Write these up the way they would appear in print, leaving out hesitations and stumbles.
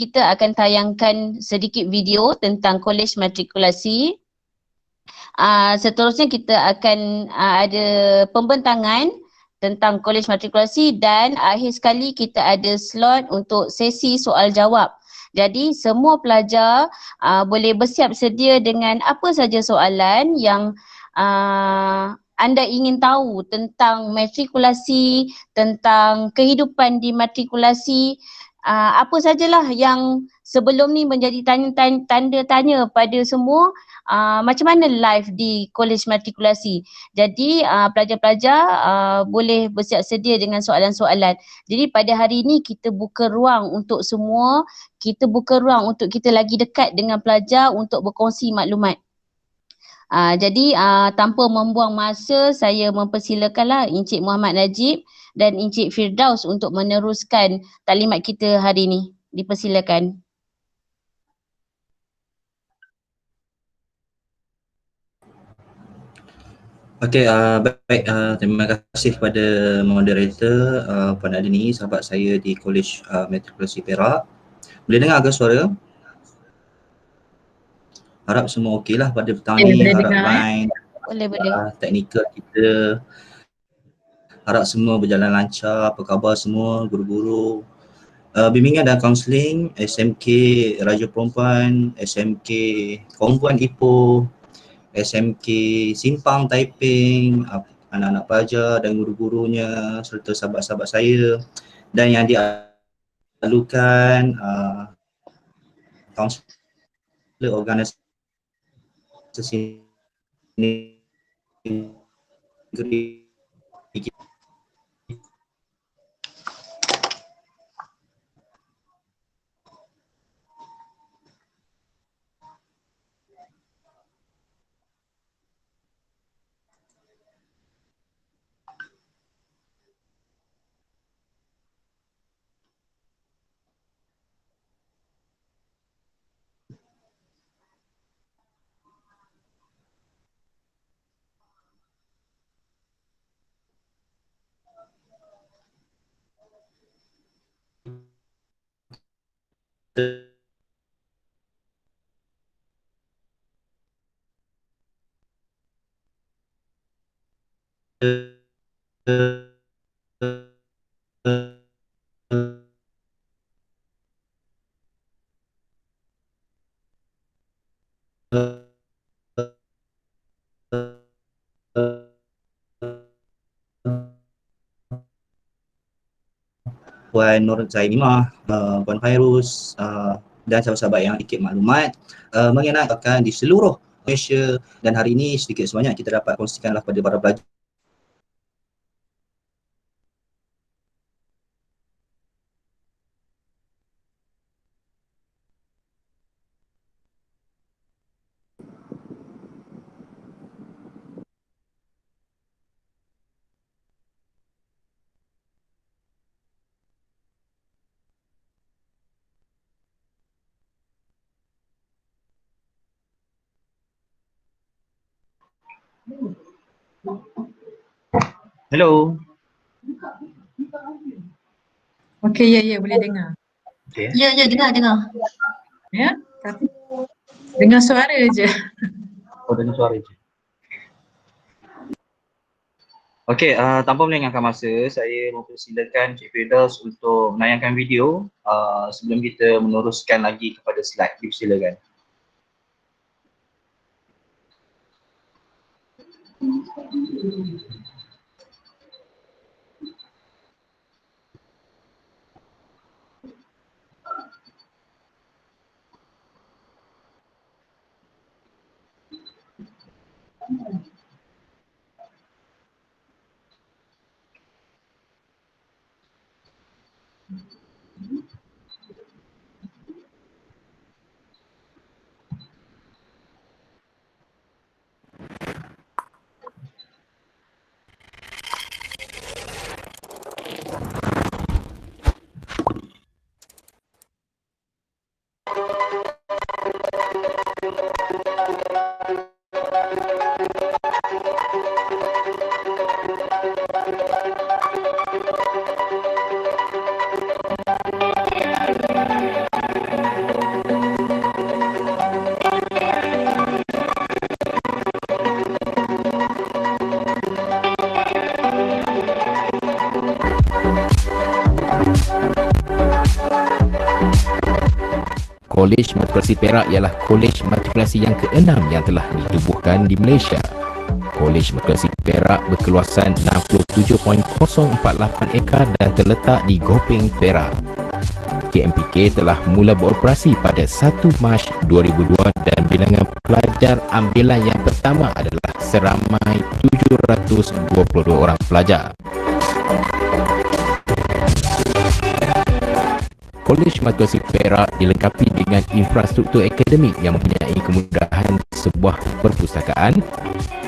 kita akan tayangkan sedikit video tentang kolej matrikulasi. Seterusnya kita akan ada pembentangan tentang kolej matrikulasi dan akhir sekali kita ada slot untuk sesi soal jawab. Jadi semua pelajar boleh bersiap sedia dengan apa saja soalan yang anda ingin tahu tentang matrikulasi, tentang kehidupan di matrikulasi, apa sajalah yang sebelum ni menjadi tanda tanya pada semua, macam mana live di kolej matrikulasi. Jadi pelajar-pelajar boleh bersiap sedia dengan soalan-soalan. Jadi pada hari ini kita buka ruang untuk semua, kita buka ruang untuk kita lagi dekat dengan pelajar untuk berkongsi maklumat. Jadi tanpa membuang masa, saya mempersilakanlah Encik Muhammad Najib dan Encik Firdaus untuk meneruskan taklimat kita hari ini. Dipersilakan. Okey, baik, terima kasih kepada moderator Puan Adini, sahabat saya di Kolej Matrikulasi Perak. Boleh dengar ke suara? Harap semua okey lah pada petang ni, harap dengar, line, teknikal kita, harap semua berjalan lancar. Apa khabar semua guru-guru? Bimbingan dan kaunseling SMK Raja Perempuan, SMK Perempuan Ipoh, SMK Simpang Taiping, anak-anak pelajar dan guru-gurunya serta sahabat-sahabat saya dan yang dialukan kaunselor organisasi negeri Puan Nur Zainimah, Puan Fairuz dan sahabat-sahabat yang ikut maklumat mengenai akan di seluruh Malaysia, dan hari ini sedikit sebanyak kita dapat kongsikanlah kepada para pelajar. Hello. Okey, ya boleh dengar. Okay. Ya dengar. Ya, tapi dengar suara je. Oh, dengar suara je. Okey, tanpa melengahkan masa, saya mempersilakan Cik Firdaus untuk menayangkan video sebelum kita meneruskan lagi kepada slide. Silakan. Kolej Matrikulasi Perak ialah kolej matrikulasi yang ke-6 yang telah ditubuhkan di Malaysia. Kolej Matrikulasi Perak berkeluasan 67.048 ekar dan terletak di Gopeng, Perak. KMPK telah mula beroperasi pada 1 Mac 2002 dan bilangan pelajar ambilan yang pertama adalah seramai 722 orang pelajar. Kolej Matrikulasi Perak dilengkapi dengan infrastruktur akademik yang mempunyai kemudahan sebuah perpustakaan,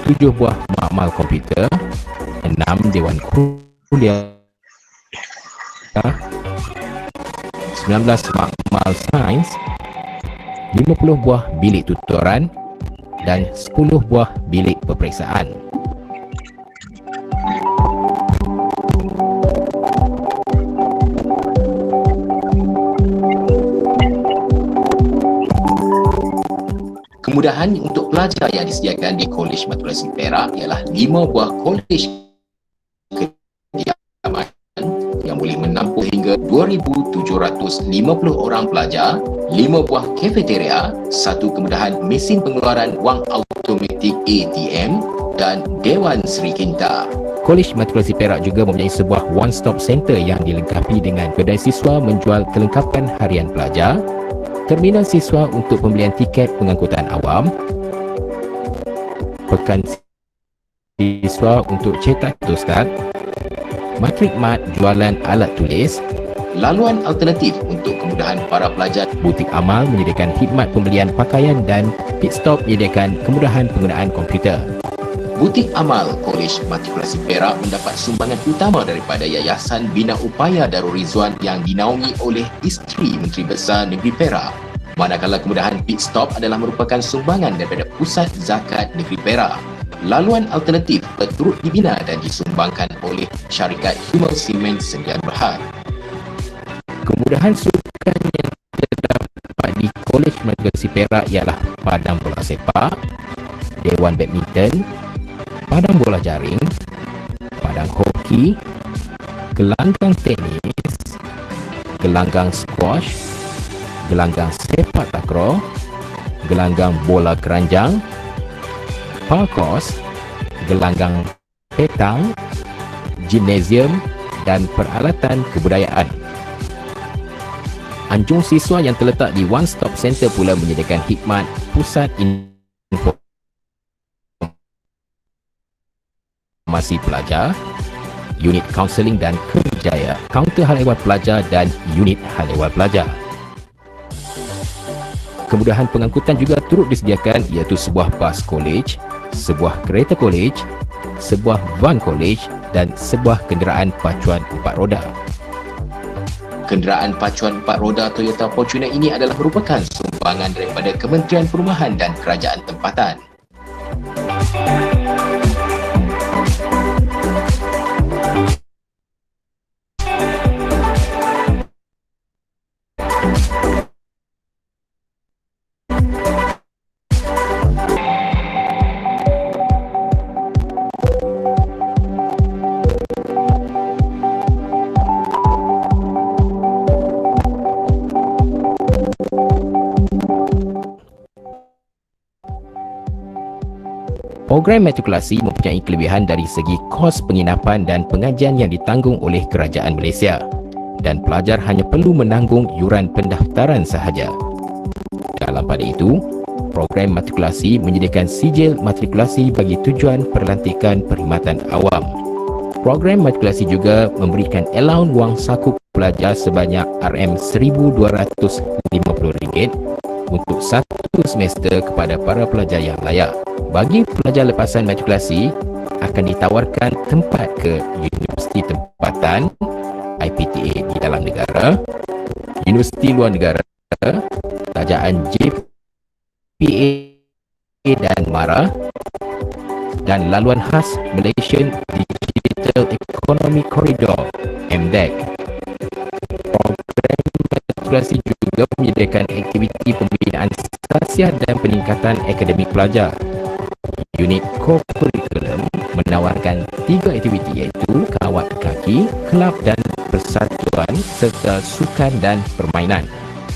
7 buah makmal komputer, 6 dewan kuliah, 19 makmal sains, 50 buah bilik tutoran dan 10 buah bilik peperiksaan. Kemudahan untuk pelajar yang disediakan di Kolej Matrikulasi Perak ialah 5 buah kolej kediaman yang boleh menampung hingga 2,750 orang pelajar, 5 buah kafeteria, 1 kemudahan mesin pengeluaran wang automatik ATM dan Dewan Seri Kinta. Kolej Matrikulasi Perak juga mempunyai sebuah one-stop center yang dilengkapi dengan kedai siswa menjual kelengkapan harian pelajar, terminal siswa untuk pembelian tiket pengangkutan awam, pekan siswa untuk cetak tostad, matrik mat jualan alat tulis, laluan alternatif untuk kemudahan para pelajar, butik amal menyediakan khidmat pembelian pakaian dan pit stop menyediakan kemudahan penggunaan komputer. Butik amal Kolej Matrikulasi Perak mendapat sumbangan utama daripada Yayasan Bina Upaya Darul Rizwan yang dinaungi oleh Isteri Menteri Besar Negeri Perak. Manakala kemudahan pit stop adalah merupakan sumbangan daripada Pusat Zakat Negeri Perak. Laluan alternatif turut dibina dan disumbangkan oleh syarikat Humal Simen Sdn Bhd. Kemudahan sukan yang terdapat di Kolej Matrikulasi Perak ialah padang bola sepak, dewan badminton, padang bola jaring, padang hoki, gelanggang tenis, gelanggang squash, gelanggang sepak takraw, gelanggang bola keranjang, parkos, gelanggang petang, gimnasium dan peralatan kebudayaan. Anjung siswa yang terletak di One Stop Center pula menyediakan khidmat pusat informasi pelajar, unit kaunseling dan kerjaya, kaunter hal ehwal pelajar dan unit hal ehwal pelajar. Kemudahan pengangkutan juga turut disediakan iaitu sebuah bas kolej, sebuah kereta kolej, sebuah van kolej dan sebuah kenderaan pacuan 4 roda. Kenderaan pacuan 4 roda Toyota Fortuner ini adalah merupakan sumbangan daripada Kementerian Perumahan dan Kerajaan Tempatan. Program matrikulasi mempunyai kelebihan dari segi kos penginapan dan pengajian yang ditanggung oleh Kerajaan Malaysia dan pelajar hanya perlu menanggung yuran pendaftaran sahaja. Dalam pada itu, program matrikulasi menyediakan sijil matrikulasi bagi tujuan perlantikan perkhidmatan awam. Program matrikulasi juga memberikan allowance wang saku pelajar sebanyak RM1,250 untuk satu semester kepada para pelajar yang layak. Bagi pelajar lepasan matrikulasi, akan ditawarkan tempat ke universiti tempatan, IPTA di dalam negara, universiti luar negara, kerajaan JPA dan MARA, dan laluan khas Malaysian Digital Economy Corridor, MDEC. Program matrikulasi juga menyediakan aktiviti pembinaan sasiah dan peningkatan akademik pelajar. Unit co-curriculum menawarkan 3 aktiviti iaitu kawat kaki, kelab dan persatuan serta sukan dan permainan.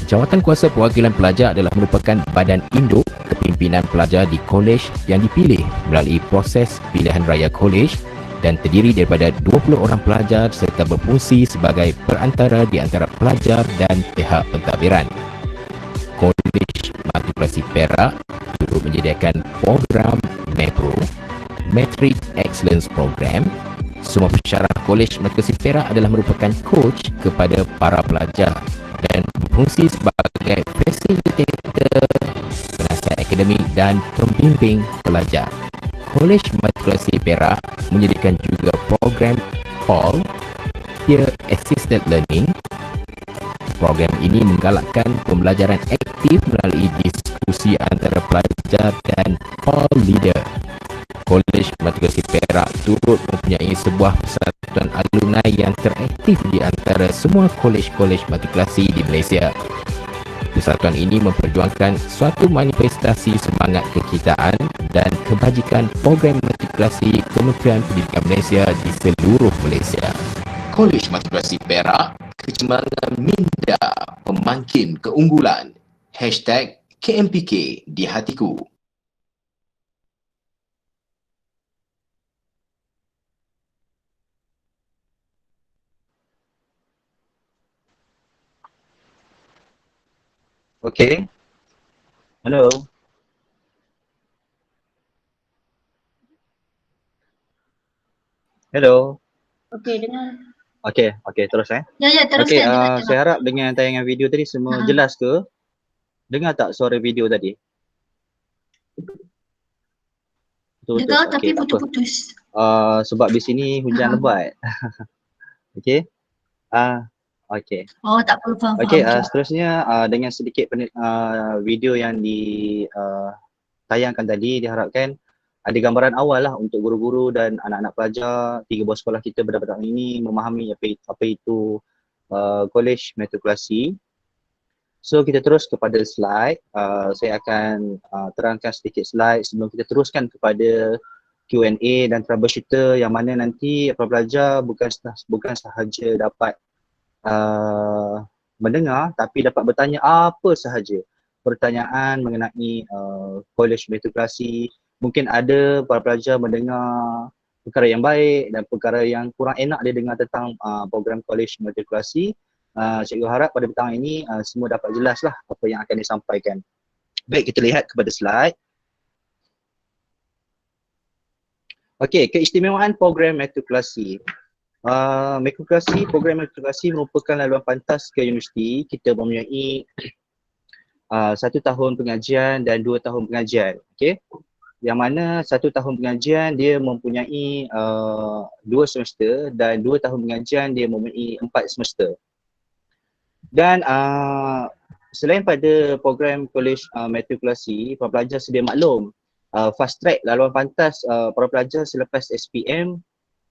Jawatan Kuasa Perwakilan Pelajar adalah merupakan badan induk kepimpinan pelajar di kolej yang dipilih melalui proses pilihan raya kolej dan terdiri daripada 20 orang pelajar serta berfungsi sebagai perantara di antara pelajar dan pihak pentadbiran. Kolej Matrikulasi Perak turut menyediakan program MEPRO, Metric Excellence Program. Semua pensyarah Kolej Matrikulasi Perak adalah merupakan coach kepada para pelajar dan berfungsi sebagai fasilitator, penasihat akademik dan pembimbing pelajar. Kolej Matrikulasi Perak menyediakan juga program CALL, Peer Assisted Learning. Program ini menggalakkan pembelajaran aktif melalui diskusi antara pelajar dan call leader. Kolej Matrikulasi Perak turut mempunyai sebuah persatuan alumni yang teraktif di antara semua kolej-kolej matrikulasi di Malaysia. Persatuan ini memperjuangkan suatu manifestasi semangat kekitaan dan kebajikan program matrikulasi Kementerian Pendidikan Malaysia di seluruh Malaysia. Kolej Matrikulasi Perak, kecemerlangan minda, pemangkin keunggulan. #KMPK di hatiku. Okay. Hello. Hello. Okey, dengar. Okay, terus Ya, Okay, teruskan. Dengar. saya harap dengan tayangan video tadi semua jelas ke? Dengar tak suara video tadi? Betul-betul. Dengar tapi Okey, tak apa. putus-putus. Sebab di sini hujan lebat. Okey. Okey. Oh, tak apa, faham. Okey, seterusnya dengan sedikit video yang ditayangkan tadi, diharapkan ada gambaran awal lah untuk guru-guru dan anak-anak pelajar 3 buah sekolah kita pada tahun ini memahami apa itu kolej matrikulasi. So kita terus kepada slide. Saya akan terangkan sedikit slide sebelum kita teruskan kepada Q&A dan troubleshooter yang mana nanti para pelajar bukan sahaja dapat mendengar tapi dapat bertanya apa sahaja pertanyaan mengenai kolej matrikulasi. Mungkin ada para pelajar mendengar perkara yang baik dan perkara yang kurang enak dia dengar tentang program kolej matrikulasi. Cikgu harap pada petang ini semua dapat jelaslah apa yang akan disampaikan. Baik, kita lihat kepada slide. Okey, keistimewaan program matrikulasi. Program matrikulasi merupakan laluan pantas ke universiti. Kita mempunyai 1 tahun pengajian dan 2 tahun pengajian. Okey. Yang mana 1 tahun pengajian dia mempunyai 2 semester dan 2 tahun pengajian dia mempunyai 4 semester. Dan selain pada program kolej matrikulasi, para pelajar sedia maklum fast track laluan pantas para pelajar selepas SPM.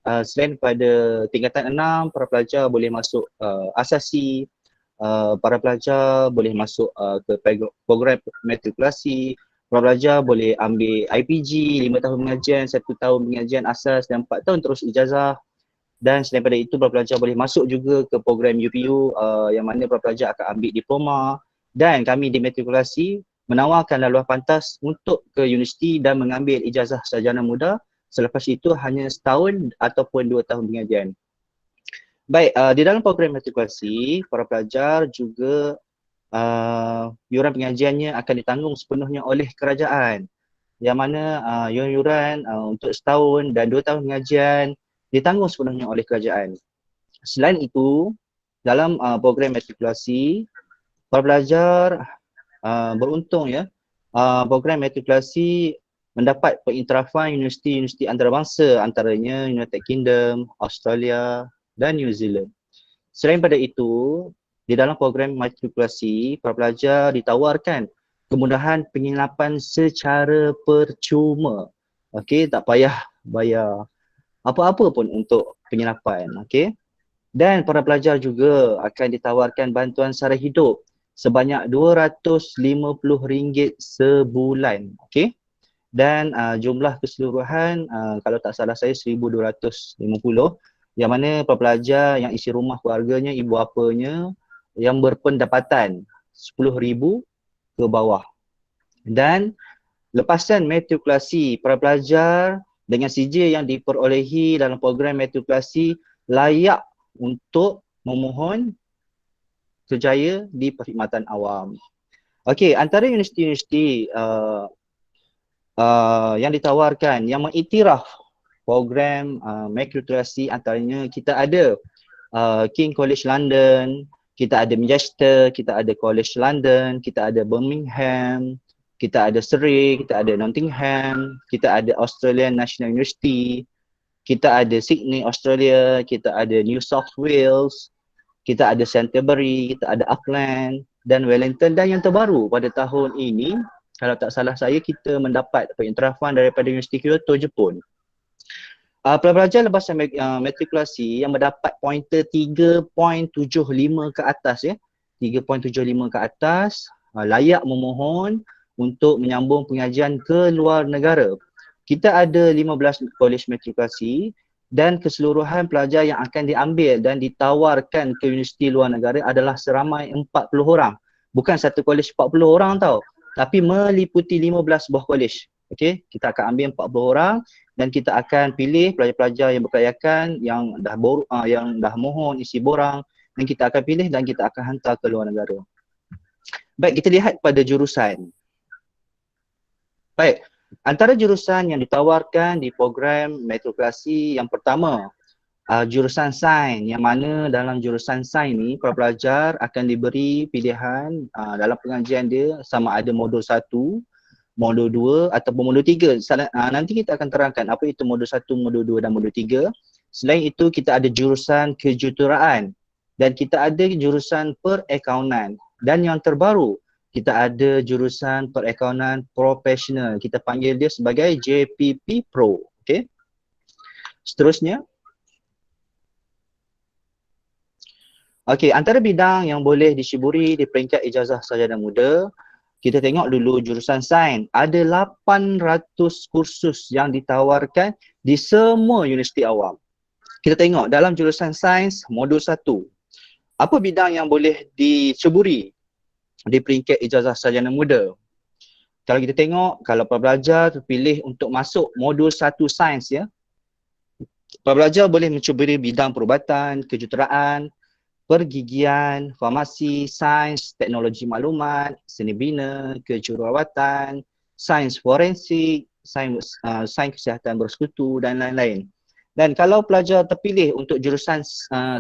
Selain pada tingkatan 6, para pelajar boleh masuk asasi, para pelajar boleh masuk ke program matrikulasi, para pelajar boleh ambil IPG 5 tahun pengajian, 1 tahun pengajian asas dan 4 tahun terus ijazah. Dan selain daripada itu, para pelajar boleh masuk juga ke program UPU yang mana para pelajar akan ambil diploma. Dan kami di matrikulasi menawarkan laluan pantas untuk ke universiti dan mengambil ijazah sarjana muda. Selepas itu hanya setahun ataupun 2 tahun pengajian. Baik, di dalam program matrikulasi, para pelajar juga yuran pengajiannya akan ditanggung sepenuhnya oleh kerajaan. Yang mana yuran untuk setahun dan 2 tahun pengajian ditanggung sepenuhnya oleh kerajaan. Selain itu, dalam program matrikulasi, para pelajar beruntung ya, program matrikulasi mendapat pengiktirafan universiti-universiti antarabangsa, antaranya United Kingdom, Australia dan New Zealand. Selain pada itu, di dalam program matrikulasi, para pelajar ditawarkan kemudahan penginapan secara percuma. Okey, tak payah bayar apa-apa pun untuk penginapan. Okey. Dan para pelajar juga akan ditawarkan bantuan sara hidup sebanyak RM250 sebulan. Okey. Dan jumlah keseluruhan kalau tak salah saya 1,250, yang mana para pelajar yang isi rumah keluarganya, ibu bapanya yang berpendapatan 10,000 ke bawah. Dan lepasan matrikulasi para pelajar dengan CJ yang diperolehi dalam program matrikulasi layak untuk memohon kerjaya di perkhidmatan awam. Okey, antara universiti-universiti yang ditawarkan, yang mengiktiraf program matrikulasi, antaranya kita ada King College London, kita ada Manchester, kita ada College London, kita ada Birmingham, kita ada Surrey, kita ada Nottingham, kita ada Australian National University, kita ada Sydney, Australia, kita ada New South Wales, kita ada Canterbury, kita ada Auckland dan Wellington. Dan yang terbaru pada tahun ini, kalau tak salah saya, kita mendapat pengiktirafan daripada Universiti Kyoto, Jepun. Pelajar lepasan matrikulasi yang mendapat pointer 3.75 ke atas, 3.75 ke atas, layak memohon untuk menyambung pengajian ke luar negara. Kita ada 15 kolej matrikulasi dan keseluruhan pelajar yang akan diambil dan ditawarkan ke universiti luar negara adalah seramai 40 orang. Bukan satu kolej 40 orang tau, tapi meliputi 15 buah kolej. Okey, kita akan ambil 40 orang dan kita akan pilih pelajar-pelajar yang berkelayakan, yang dah mohon isi borang, dan kita akan pilih dan kita akan hantar ke luar negara. Baik, kita lihat pada jurusan. Baik, antara jurusan yang ditawarkan di program matrikulasi yang pertama, jurusan sains, yang mana dalam jurusan sains ni para pelajar akan diberi pilihan dalam pengajian dia sama ada modul 1, modul 2 ataupun modul 3. Nanti kita akan terangkan apa itu modul 1, modul 2 dan modul 3. Selain itu kita ada jurusan kejuruteraan dan kita ada jurusan perakaunan. Dan yang terbaru, kita ada jurusan perakaunan profesional. Kita panggil dia sebagai JPP Pro. Okey. Seterusnya. Okey, antara bidang yang boleh diceburi di peringkat ijazah sarjana muda, kita tengok dulu jurusan sains. Ada 800 kursus yang ditawarkan di semua universiti awam. Kita tengok dalam jurusan sains modul 1. Apa bidang yang boleh diceburi di peringkat ijazah sarjana muda? Kalau kita tengok, kalau para pelajar terpilih untuk masuk modul 1 sains, para pelajar boleh menceburi bidang perubatan, kejuruteraan, pergigian, farmasi, sains, teknologi maklumat, seni bina, kejururawatan, sains forensik, sains kesihatan bersekutu dan lain-lain. Dan kalau pelajar terpilih untuk jurusan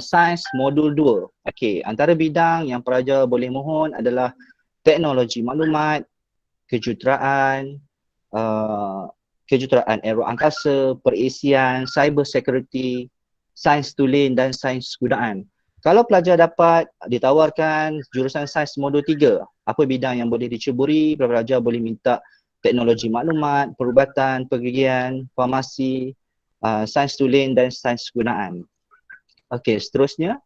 sains modul 2, okey, antara bidang yang pelajar boleh mohon adalah teknologi maklumat, kejuruteraan, kejuruteraan aero angkasa, perisian, cyber security, sains tulen dan sains gunaan. Kalau pelajar dapat ditawarkan jurusan sains modul 3, apa bidang yang boleh diceburi? Pelajar boleh minta teknologi maklumat, perubatan, pergigian, farmasi, sains tulen dan sains gunaan. Okey, seterusnya.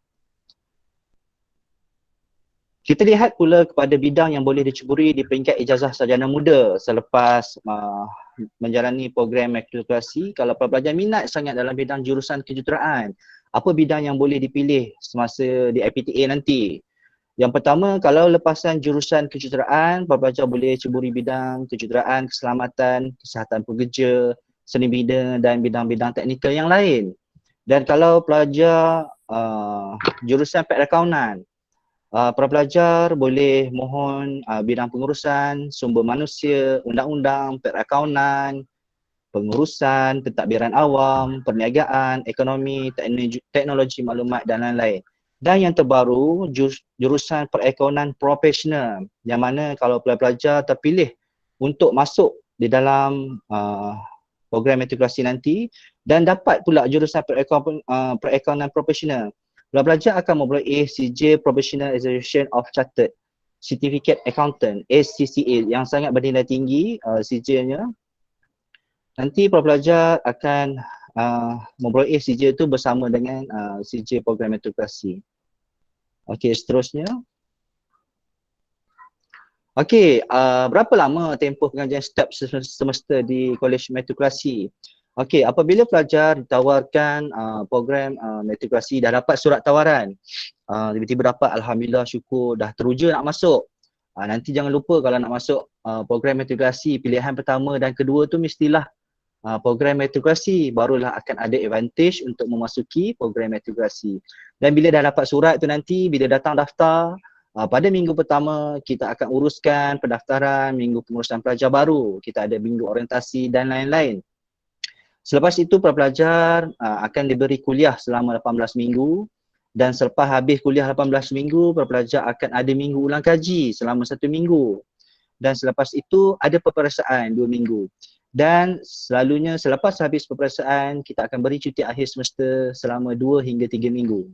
Kita lihat pula kepada bidang yang boleh diceburi di peringkat ijazah sarjana muda selepas menjalani program matrikulasi. Kalau pelajar minat sangat dalam bidang jurusan kejuruteraan, apa bidang yang boleh dipilih semasa di IPTA nanti? Yang pertama, kalau lepasan jurusan kejuruteraan, pelajar boleh ceburi bidang kejuruteraan, keselamatan, kesihatan pekerja, seni bina dan bidang-bidang teknikal yang lain. Dan kalau pelajar jurusan perakaunan, para pelajar boleh mohon bidang pengurusan, sumber manusia, undang-undang, perakaunan, pengurusan, pentadbiran awam, perniagaan, ekonomi, teknologi maklumat dan lain-lain. Dan yang terbaru, jurusan perakaunan profesional, yang mana kalau pelajar terpilih untuk masuk di dalam program matrikulasi nanti dan dapat pula jurusan perakaunan profesional, pelajar akan memperoleh CJ Professional Association of Chartered Certificate Accountant, SCCA, yang sangat bernilai tinggi CJ-nya. Nanti pelajar akan memperoleh CJ itu bersama dengan CJ program matrikulasi. Okey, seterusnya. Okey, berapa lama tempoh pengajian step semester di kolej matrikulasi? Okey, apabila pelajar ditawarkan program matrikulasi, dah dapat surat tawaran, tiba-tiba dapat, alhamdulillah, syukur, dah teruja nak masuk. Nanti jangan lupa kalau nak masuk program matrikulasi, pilihan pertama dan kedua tu mestilah program matrikulasi, barulah akan ada advantage untuk memasuki program matrikulasi. Dan bila dah dapat surat tu nanti, bila datang daftar, pada minggu pertama kita akan uruskan pendaftaran, minggu pengurusan pelajar baru, kita ada minggu orientasi dan lain-lain. Selepas itu para pelajar akan diberi kuliah selama 18 minggu dan selepas habis kuliah 18 minggu, para pelajar akan ada minggu ulang kaji selama 1 minggu. Dan selepas itu ada peperiksaan 2 minggu. Dan selalunya selepas habis peperiksaan, kita akan beri cuti akhir semester selama 2 hingga 3 minggu.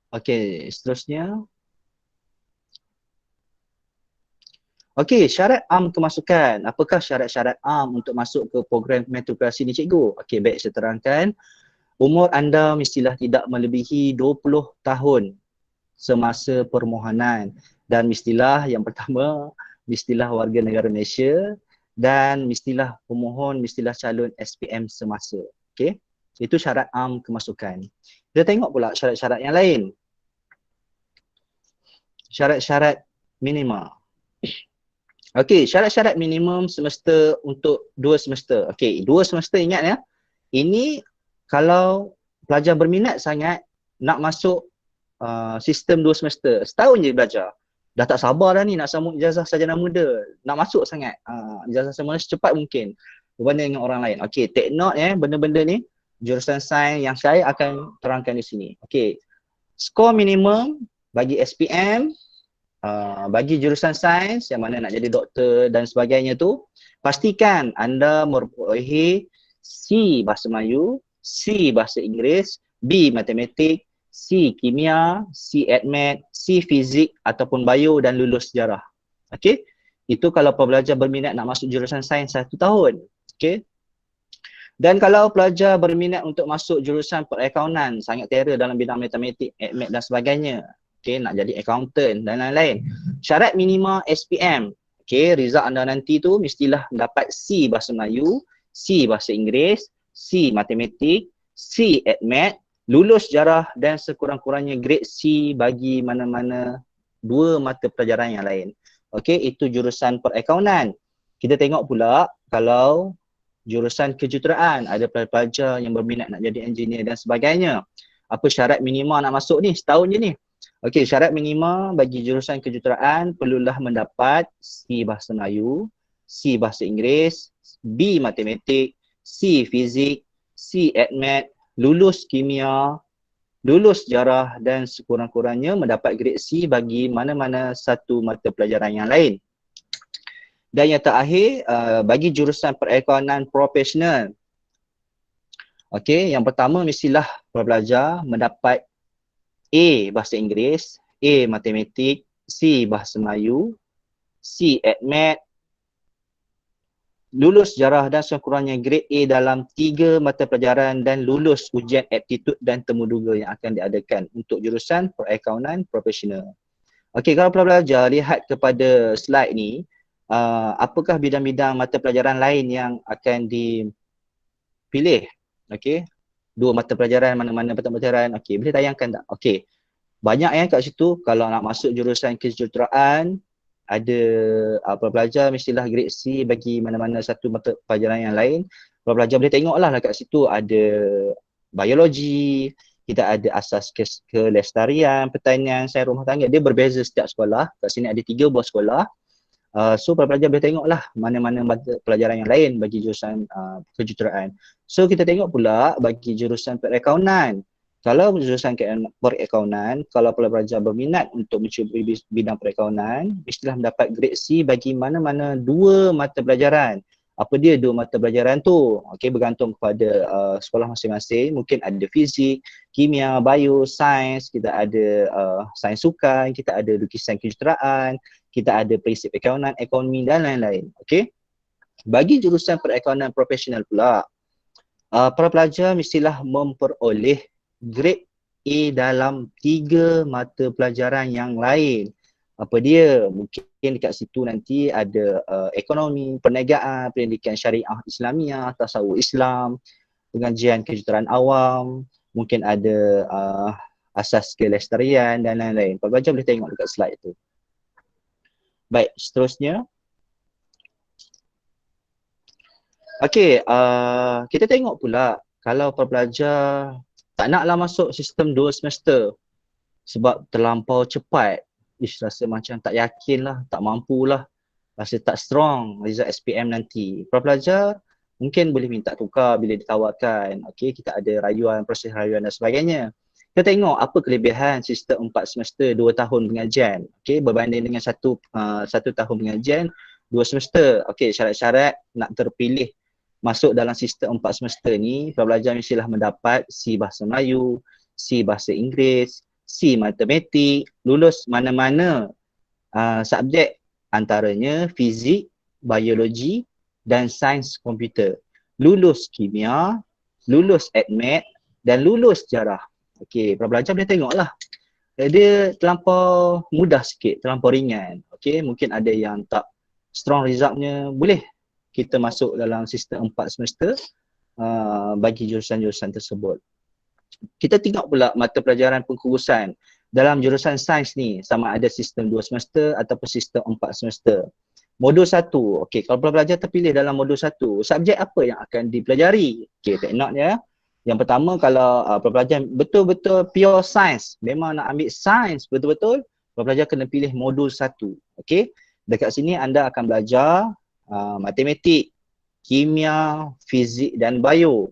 Okey, seterusnya. Okey, syarat am kemasukan. Apakah syarat-syarat am untuk masuk ke program matrikulasi ni cikgu? Okey, baik saya terangkan. Umur anda mestilah tidak melebihi 20 tahun semasa permohonan. Dan mestilah yang pertama, mestilah warga negara Malaysia dan mestilah pemohon, mestilah calon SPM semasa. Okey, itu syarat am kemasukan. Kita tengok pula syarat-syarat yang lain. Syarat-syarat minima. Okey, syarat-syarat minimum semester untuk 2 semester. Okey, 2 semester ingat ya. Ini kalau pelajar berminat sangat nak masuk sistem 2 semester, setahun je belajar. Dah tak sabar dah ni nak sambung ijazah sarjana muda. Nak masuk sangat ijazah sarjana muda secepat mungkin berbanding dengan orang lain. Okey, take note benda-benda ni. Jurusan sains yang saya akan terangkan di sini. Okey, skor minimum bagi SPM, bagi jurusan sains yang mana nak jadi doktor dan sebagainya tu, pastikan anda memperolehi C bahasa Melayu, C bahasa Inggeris, B matematik, C kimia, C admat, C fizik ataupun bio dan lulus sejarah. Okey, itu kalau pelajar berminat nak masuk jurusan sains 1 tahun. Okey. Dan kalau pelajar berminat untuk masuk jurusan perakaunan, sangat terror dalam bidang matematik, admat dan sebagainya. Okey, nak jadi accountant dan lain-lain. Syarat minima SPM. Okey, result anda nanti tu mestilah dapat C bahasa Melayu, C bahasa Inggeris, C matematik, C admat, lulus sejarah dan sekurang-kurangnya grade C bagi mana-mana 2 mata pelajaran yang lain. Okey, itu jurusan perakaunan. Kita tengok pula kalau jurusan kejuruteraan, ada pelajar yang berminat nak jadi engineer dan sebagainya. Apa syarat minima nak masuk ni? Setahun je ni. Okey, syarat minima bagi jurusan kejuruteraan perlulah mendapat C bahasa Melayu, C bahasa Inggeris, B matematik, C fizik, C admat, lulus kimia, lulus sejarah dan sekurang-kurangnya mendapat grade C bagi mana-mana satu mata pelajaran yang lain. Dan yang terakhir, bagi jurusan perakaunan profesional. Okey, yang pertama mestilah pelajar mendapat A bahasa Inggeris, A matematik, C bahasa Melayu, C admat, lulus sejarah dan sekurang-kurangnya grade A dalam 3 mata pelajaran dan lulus ujian aptitude dan temuduga yang akan diadakan untuk jurusan perakaunan profesional. Okey, kalau pelajar lihat kepada slide ni, apakah bidang-bidang mata pelajaran lain yang akan dipilih? Okey, 2 mata pelajaran, mana-mana mata pelajaran. Okey, boleh tayangkan tak? Okey, banyak kat situ. Kalau nak masuk jurusan kejuruteraan, ada pelajar mestilah grade C bagi mana-mana satu mata pelajaran yang lain. Pelajar boleh tengoklah kat situ ada biologi, kita ada asas kelestarian, pertanian, sains rumah tangga. Dia berbeza setiap sekolah. Kat sini ada 3 buah sekolah. So pelajar boleh tengoklah mana-mana pelajaran yang lain bagi jurusan kejuruteraan. So kita tengok pula bagi jurusan perakaunan. Kalau jurusan perakaunan, kalau pelajar berminat untuk mencuba bidang perakaunan, mestilah mendapat grade C bagi mana-mana 2 mata pelajaran. Apa dia 2 mata pelajaran tu? Okey, bergantung kepada sekolah masing-masing. Mungkin ada fizik, kimia, bio, sains, kita ada sains sukan, kita ada lukisan kejuruteraan, kita ada prinsip akaunan, ekonomi dan lain-lain. Okey. Bagi jurusan perakaunan profesional pula, para pelajar mestilah memperoleh grade A dalam 3 mata pelajaran yang lain. Apa dia? Mungkin dekat situ nanti ada ekonomi, perniagaan, pendidikan syariah Islamiah, tasawuf Islam, pengajian kejuruteraan awam, mungkin ada asas kelestarian dan lain-lain. Para pelajar boleh tengok dekat slide tu. Baik, seterusnya. Okey, kita tengok pula kalau pelajar tak naklah masuk sistem 2 semester sebab terlampau cepat. Rasa macam tak yakin lah, tak mampulah, rasa tak strong result SPM nanti. Pelajar mungkin boleh minta tukar bila ditawarkan. Okey, kita ada rayuan, proses rayuan dan sebagainya. Kita tengok apa kelebihan sistem 4 semester 2 tahun pengajian. Okey, berbanding dengan satu tahun pengajian 2 semester. Okey, syarat-syarat nak terpilih masuk dalam sistem 4 semester ni, pelajar mestilah mendapat C Bahasa Melayu, C Bahasa Inggeris, C Matematik, lulus mana-mana subjek antaranya fizik, biologi dan sains komputer. Lulus kimia, lulus admat dan lulus sejarah. Okey, pelajar boleh tengoklah. Dia terlampau mudah sikit, terlampau ringan. Okey, mungkin ada yang tak strong resultnya, boleh kita masuk dalam sistem 4 semester bagi jurusan-jurusan tersebut. Kita tengok pula mata pelajaran pengkhususan dalam jurusan sains ni, sama ada sistem 2 semester ataupun sistem 4 semester. Modul 1, okey, kalau pelajar terpilih dalam modul 1, subjek apa yang akan dipelajari? Okey, take note ya. Yang pertama, kalau pelajar betul-betul pure sains, memang nak ambil sains betul-betul, pelajar kena pilih modul 1. Okey, dekat sini anda akan belajar matematik, kimia, fizik dan bio.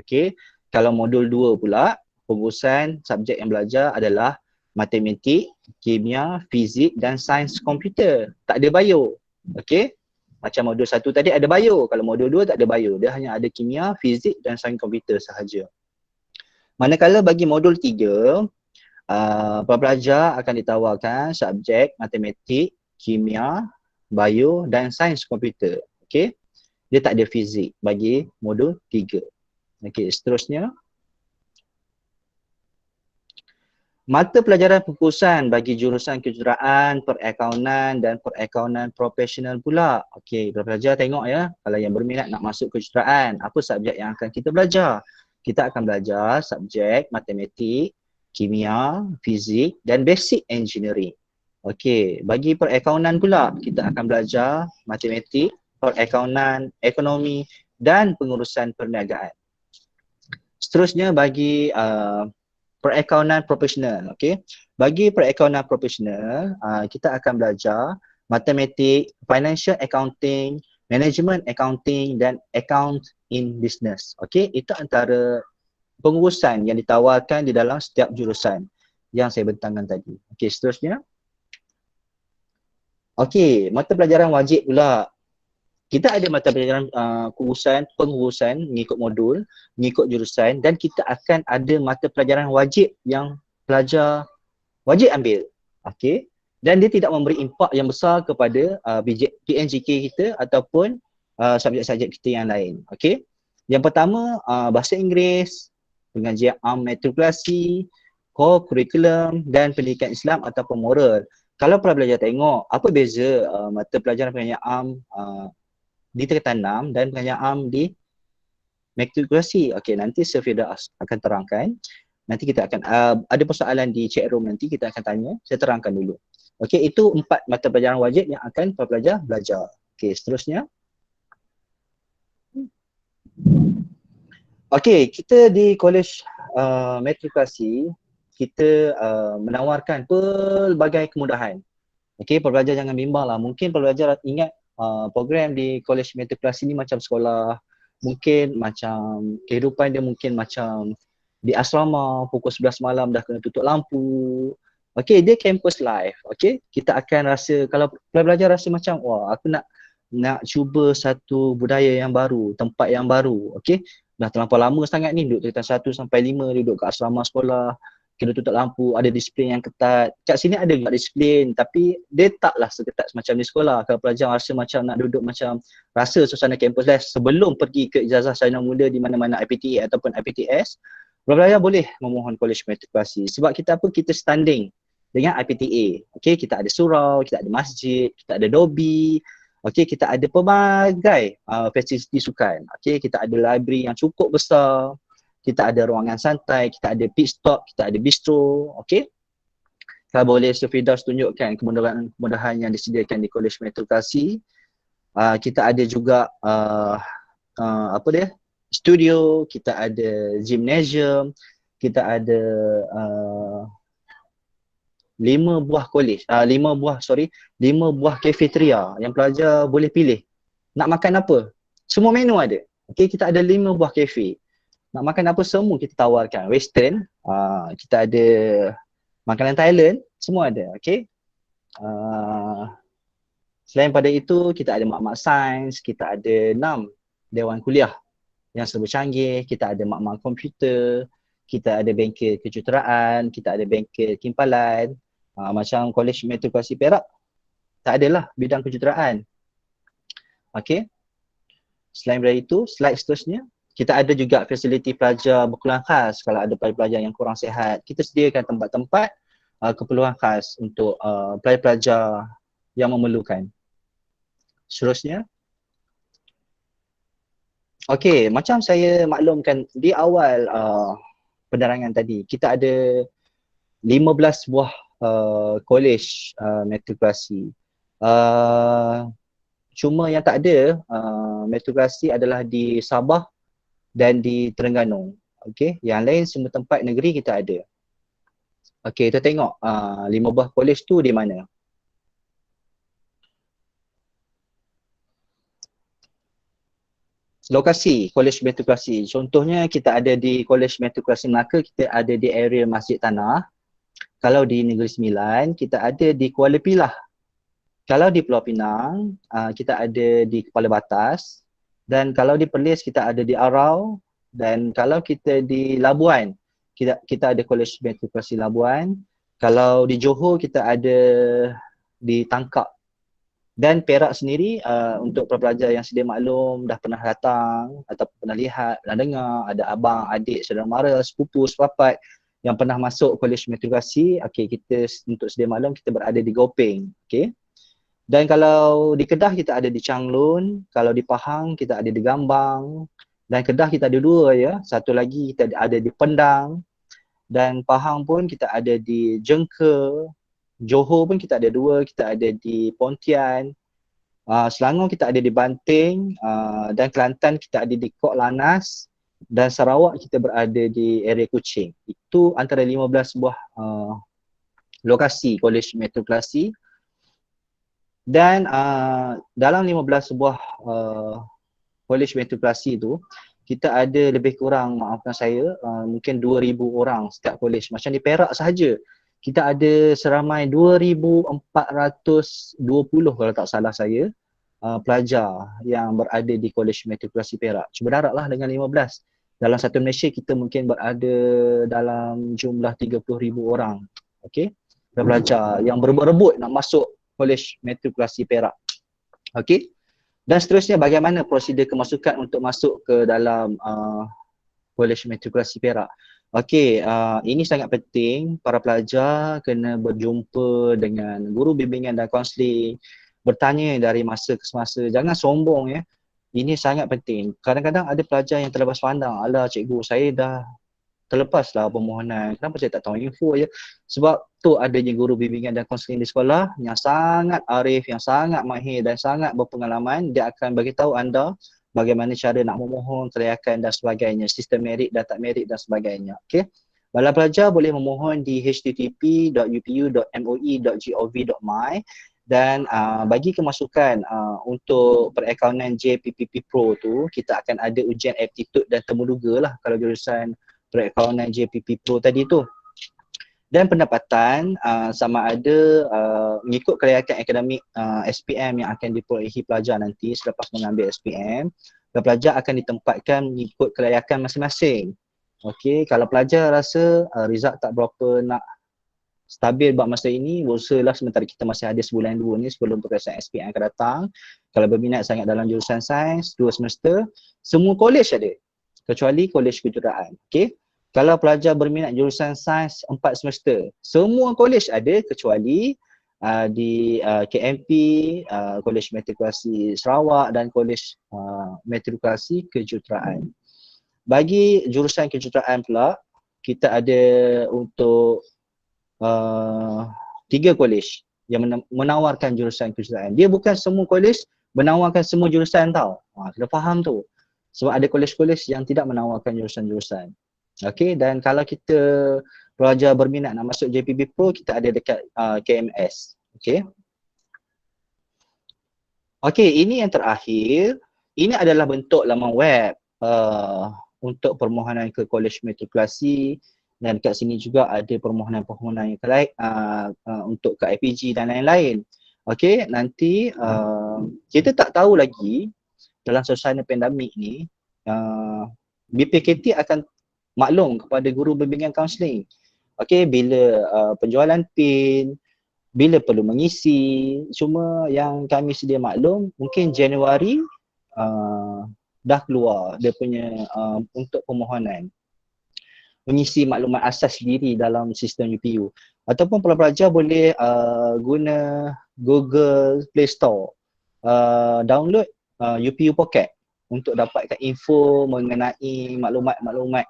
Okey, kalau modul 2 pula, pengkhususan subjek yang belajar adalah matematik, kimia, fizik dan sains komputer. Tak ada bio. Okey, macam modul 1 tadi ada bio, kalau modul 2 tak ada bio. Dia hanya ada kimia, fizik dan sains komputer sahaja. Manakala bagi modul 3, pelajar akan ditawarkan subjek matematik, kimia, bio dan sains komputer. Okey, dia tak ada fizik bagi modul 3. Okey, seterusnya. Mata pelajaran pengkhususan bagi jurusan kejuruteraan, perakaunan dan perakaunan profesional pula. Okey, pelajar tengok ya, kalau yang berminat nak masuk kejuruteraan, apa subjek yang akan kita belajar? Kita akan belajar subjek matematik, kimia, fizik dan basic engineering. Okey, bagi perakaunan pula, kita akan belajar matematik, perakaunan, ekonomi dan pengurusan perniagaan. Seterusnya bagi perakaunan profesional. Okey, bagi perakaunan profesional, kita akan belajar matematik, financial accounting, management accounting dan account in business. Okey, itu antara pengurusan yang ditawarkan di dalam setiap jurusan yang saya bentangkan tadi. Okey, seterusnya. Okey, mata pelajaran wajib pula. Kita ada mata pelajaran pengkhususan mengikut modul, mengikut jurusan dan kita akan ada mata pelajaran wajib yang pelajar wajib ambil. Okey, dan dia tidak memberi impak yang besar kepada PNJK kita ataupun subjek-subjek kita yang lain. Okey, yang pertama bahasa Inggeris, pengajian matrikulasi, core curriculum dan pendidikan Islam ataupun moral. Kalau pelajar tengok apa beza mata pelajaran pengajian di tingkatan 6 dan pengajian di matrikulasi. Okey, nanti Sir Firda akan terangkan. Nanti kita akan ada persoalan di chat room, nanti kita akan tanya. Saya terangkan dulu. Okey, itu 4 mata pelajaran wajib yang akan pelajar belajar. Okey, seterusnya. Okey, kita di Kolej Matrikulasi kita menawarkan pelbagai kemudahan. Okey, pelajar jangan bimbang lah. Mungkin pelajar ingat program di Kolej Matrikulasi ni macam sekolah, mungkin macam kehidupan dia mungkin macam di asrama, pukul 11 malam dah kena tutup lampu. Okey, dia campus life. Okey, kita akan rasa, kalau pelajar rasa macam wah, aku nak cuba satu budaya yang baru, tempat yang baru. Okey, dah terlampau lama sangat ni duduk tingkatan 1 sampai 5 duduk kat asrama sekolah, kena tutup lampu, ada disiplin yang ketat. Kat sini ada juga disiplin tapi dia taklah seketat macam di sekolah. Kalau pelajar rasa macam nak duduk macam rasa suasana campus life sebelum pergi ke ijazah sarjana muda di mana-mana IPTA ataupun IPTS, pelajar boleh memohon Kolej Matrikulasi. Sebab kita apa? Kita standing dengan IPTA. Okey, kita ada surau, kita ada masjid, kita ada dobi. Okey, kita ada pelbagai fasiliti sukan. Okey, kita ada library yang cukup besar. Kita ada ruangan santai, kita ada pit stop, kita ada bistro, okey. Kalau boleh Sir Firdaus tunjukkan kemudahan yang disediakan di Kolej Metrokrasi. Kita ada juga apa dia? Studio, kita ada gymnasium, kita ada 5 buah cafeteria yang pelajar boleh pilih nak makan apa. Semua menu ada. Okey, kita ada 5 buah kafe. Nak makan apa semua kita tawarkan. Western, kita ada makanan Thailand, semua ada. Okey. Selain pada itu, kita ada mak-mak sains, kita ada 6 dewan kuliah yang serba canggih, kita ada mak-mak komputer, kita ada bengkel kejuruteraan, kita ada bengkel kimpalan. Macam Kolej Metrokrasi Perak, tak adalah bidang kejuruteraan. Okey. Selain dari itu, slide seterusnya, kita ada juga fasiliti pelajar berkeluhan khas. Kalau ada pelajar yang kurang sihat, kita sediakan tempat-tempat keperluan khas untuk pelajar-pelajar yang memerlukan. Seterusnya. Okey, macam saya maklumkan di awal penerangan tadi, kita ada 15 buah kolej metrokrasi. Cuma yang tak ada metrokrasi adalah di Sabah dan di Terengganu. Okey, yang lain semua tempat negeri kita ada. Okey, kita tengok 5 buah kolej tu di mana. Lokasi Kolej Metrokrasi. Contohnya kita ada di Kolej Metrokrasi Melaka, kita ada di area Masjid Tanah. Kalau di Negeri Sembilan, kita ada di Kuala Pilah. Kalau di Pulau Pinang, kita ada di Kepala Batas. Dan kalau di Perlis, kita ada di Arau. Dan kalau kita di Labuan, kita ada Kolej Metrokrasi Labuan. Kalau di Johor, kita ada di Tangkak. Dan Perak sendiri, untuk pelajar yang sedia maklum, dah pernah datang atau pernah lihat, pernah dengar, ada abang, adik, saudara mara, sepupu, sepapat yang pernah masuk Kolej Metrokrasi. Okey, kita untuk sedia maklum kita berada di Gopeng. Okey. Dan kalau di Kedah kita ada di Changlun, kalau di Pahang kita ada di Gambang, dan Kedah kita ada 2 ya. Satu lagi kita ada di Pendang, dan Pahang pun kita ada di Jengke. Johor pun kita ada 2, kita ada di Pontian. Selangor kita ada di Banting, dan Kelantan kita ada di Kok Lanas, dan Sarawak kita berada di area Kuching. Itu antara 15 buah lokasi Kolej Metrokrasi. Dan dalam 15 buah Kolej Metrokrasi itu, kita ada lebih kurang, maafkan saya, mungkin 2,000 orang setiap kolej. Macam di Perak sahaja, kita ada seramai 2,420 kalau tak salah saya pelajar yang berada di Kolej Metrokrasi Perak. Cuba darablah dengan 15. Dalam satu Malaysia kita mungkin berada dalam jumlah 30,000 orang. Okey, pelajar yang berebut-rebut nak masuk Kolej Metrokrasi Perak. Okey. Dan seterusnya, bagaimana prosedur kemasukan untuk masuk ke dalam Kolej Metrokrasi Perak. Okey, ini sangat penting. Para pelajar kena berjumpa dengan guru bimbingan dan kaunseling, bertanya dari masa ke semasa. Jangan sombong ya. Ini sangat penting. Kadang-kadang ada pelajar yang terlepas pandang. Alah cikgu, saya dah terlepaslah permohonan. Kenapa saya tak tahu info je? Sebab tu adanya guru bimbingan dan kaunseling di sekolah yang sangat arif, yang sangat mahir dan sangat berpengalaman. Dia akan beritahu anda bagaimana cara nak memohon, kelayakan dan sebagainya, sistem merit, data merit dan sebagainya. Okey. Bala pelajar boleh memohon di http.upu.moi.gov.my dan bagi kemasukan untuk perakaunan JPPP Pro tu, kita akan ada ujian aptitude dan temuduga lah kalau jurusan perakaunan JPP Pro tadi tu. Dan pendapatan sama ada mengikut kelayakan akademik SPM yang akan diperolehi pelajar nanti selepas mengambil SPM. Pelajar akan ditempatkan mengikut kelayakan masing-masing. Okey, kalau pelajar rasa result tak berapa nak stabil buat masa ini, berusahalah sementara kita masih ada sebulan 2 ni sebelum peperiksaan SPM akan datang. Kalau berminat sangat dalam jurusan sains, 2 semester, semua kolej ada kecuali kolej kejuruteraan. Okey. Kalau pelajar berminat jurusan sains 4 semester, semua kolej ada kecuali di KMP, Kolej Metrokrasi Sarawak dan Kolej Metrokrasi Kejuruteraan. Bagi jurusan kejuruteraan pula, kita ada untuk 3 college yang menawarkan jurusan kejuruteraan. Dia bukan semua college menawarkan semua jurusan tau. Kena faham tu. Sebab ada college-college yang tidak menawarkan jurusan-jurusan. Okey, dan kalau kita pelajar berminat nak masuk JPB Pro, kita ada dekat KMS. Okey. Okey, ini yang terakhir. Ini adalah bentuk laman web untuk permohonan ke kolej matrikulasi, dan kat sini juga ada permohonan-permohonan yang lain untuk ke IPG dan lain-lain. Okey, nanti kita tak tahu lagi dalam suasana pandemik ni, BPKT akan maklum kepada guru bimbingan kaunseling. Okey, bila penjualan PIN, bila perlu mengisi, cuma yang kami sedia maklum, mungkin Januari dah keluar dia punya untuk permohonan mengisi maklumat asas diri dalam sistem UPU. Ataupun pelajar boleh guna Google Play Store, download UPU Pocket untuk dapatkan info mengenai maklumat-maklumat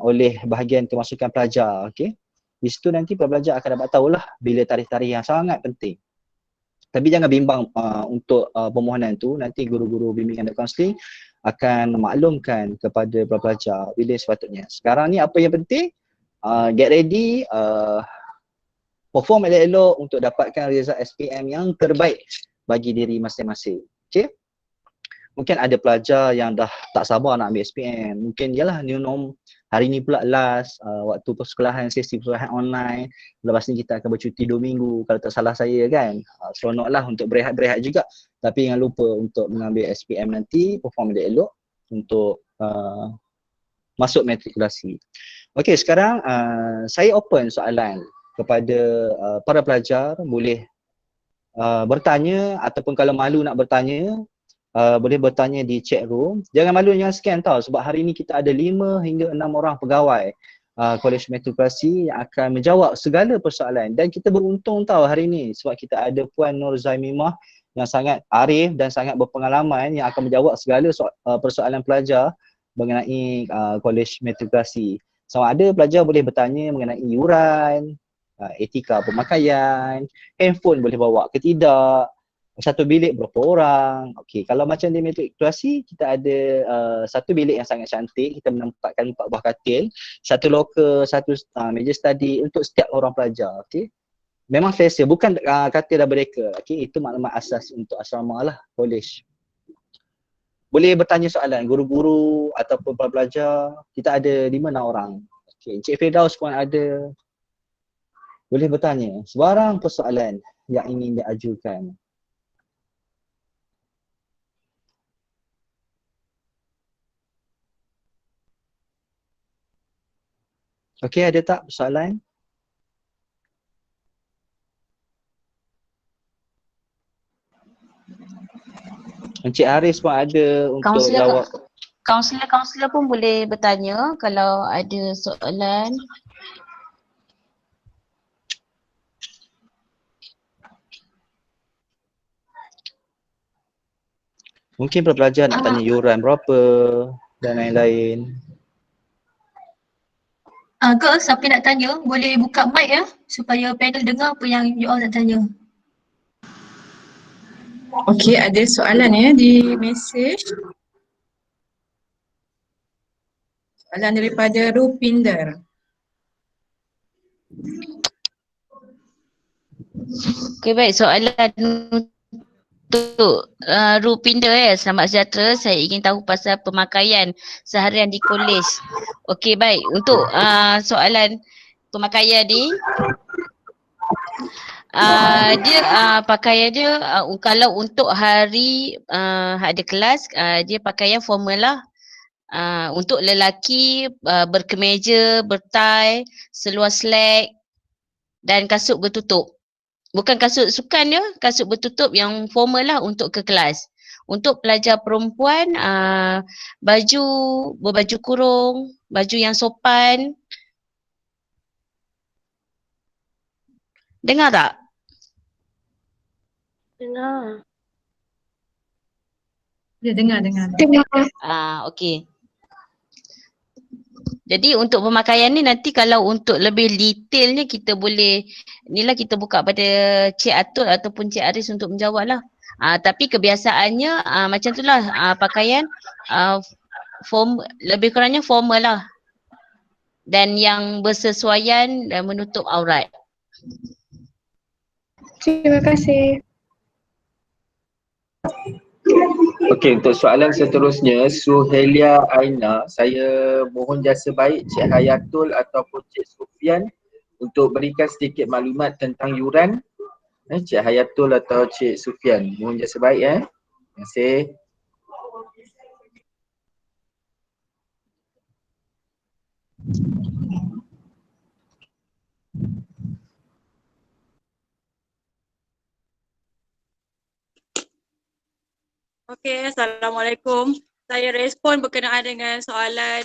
oleh bahagian kemasukan pelajar. Okay? Di situ nanti pelajar akan dapat tahulah bila tarikh-tarikh yang sangat penting. Tapi jangan bimbang untuk permohonan tu, nanti guru-guru bimbingan dan kaunseling akan maklumkan kepada pelajar bila sepatutnya. Sekarang ni apa yang penting, get ready, perform elok-elok untuk dapatkan result SPM yang terbaik bagi diri masing-masing. Okay? Mungkin ada pelajar yang dah tak sabar nak ambil SPM. Mungkin yalah new norm, hari ni pula last waktu persekolahan, sesi persekolahan online. Lepas ni kita akan bercuti 2 minggu kalau tak salah saya kan. Seronoklah untuk berehat-berehat juga. Tapi jangan lupa untuk mengambil SPM nanti, perform elok untuk masuk matrikulasi. Okey, sekarang saya open soalan kepada para pelajar. Boleh bertanya, ataupun kalau malu nak bertanya, boleh bertanya di chat room. Jangan malu, jangan scan tau, sebab hari ni kita ada 5 hingga 6 orang pegawai Kolej Matrikulasi yang akan menjawab segala persoalan. Dan kita beruntung tau hari ni sebab kita ada Puan Nur Zaimimah yang sangat arif dan sangat berpengalaman yang akan menjawab segala persoalan pelajar mengenai Kolej Matrikulasi. Sama ada pelajar boleh bertanya mengenai iuran, etika pemakaian, handphone boleh bawa ke tidak, satu bilik berapa orang. Okey, kalau macam di matrikulasi kita ada satu bilik yang sangat cantik, kita menempatkan 4 buah katil, satu loker, satu meja study untuk setiap orang pelajar. Okey, memang selesa, bukan katil double decker. Okey, itu maklumat asas untuk asrama lah, kolej. Boleh bertanya soalan guru-guru ataupun pelajar. Kita ada 5-6 orang. Okey, Encik Firdaus pun ada. Boleh bertanya sebarang persoalan yang ingin diajukan. Okey, ada tak soalan? Encik Haris pun ada untuk jawab. Kaunselor pun boleh bertanya kalau ada soalan. Mungkin pelajar nak tanya yuran berapa dan lain-lain. Kak, siapa nak tanya boleh buka mic ya supaya panel dengar apa yang you all nak tanya. Okey, ada soalan ya di message. Soalan daripada Rupinder. Okey, baik, soalan untuk Rupinder selamat sejahtera. Saya ingin tahu pasal pemakaian seharian di kolej. Okey, baik, untuk soalan pemakaian ni, dia pakaian dia kalau untuk hari ada kelas, dia pakaian formal lah. Untuk lelaki berkemeja, bertai, seluar slack dan kasut bertutup. Bukan kasut sukan dia, kasut bertutup yang formal lah untuk ke kelas. Untuk pelajar perempuan, berbaju kurung, baju yang sopan. Dengar tak? Dengar. Dia dengar. Okey. Jadi untuk pemakaian ni nanti kalau untuk lebih detailnya kita boleh, inilah kita buka pada Cik Atul ataupun Cik Aris untuk menjawab lah. Tapi kebiasaannya macam tu lah, pakaian lebih kurangnya formal lah. Dan yang bersesuaian dan menutup aurat. Terima kasih. Okey, untuk soalan seterusnya, Suhelia Aina, saya mohon jasa baik Cik Hayatul ataupun Cik Sufian untuk berikan sedikit maklumat tentang yuran. Cik Hayatul atau Cik Sufian, mohon jasa baik. Terima kasih. Okey, Assalamualaikum. Saya respon berkenaan dengan soalan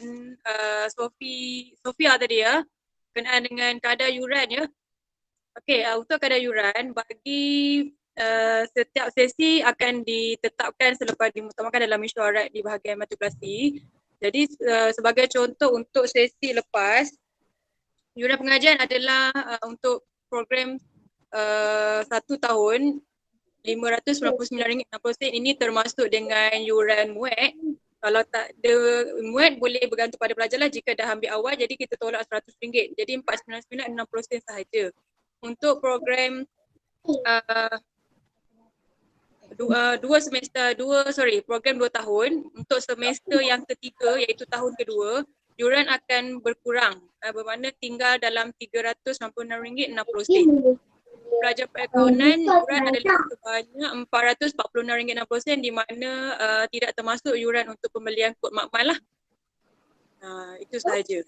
Sofia tadi ya, berkenaan dengan kadar yuran ya. Okey, untuk kadar yuran bagi setiap sesi akan ditetapkan selepas dimuktamarkan dalam mesyuarat di bahagian matrikulasi. Jadi sebagai contoh untuk sesi lepas, yuran pengajian adalah untuk program 1 tahun RM599.60. Ini termasuk dengan yuran MUET. Kalau tak ada MUET boleh bergantung pada pelajar lah jika dah ambil awal, jadi kita tolak RM100. Jadi RM499.60 sahaja. Untuk program program 2 tahun, untuk semester yang ketiga iaitu tahun kedua, yuran akan berkurang, bermakna tinggal dalam RM396.60. Pelajar perakaunan yuran adalah sebanyak RM446.60 di mana tidak termasuk yuran untuk pembelian kod makmal lah. Itu sahaja.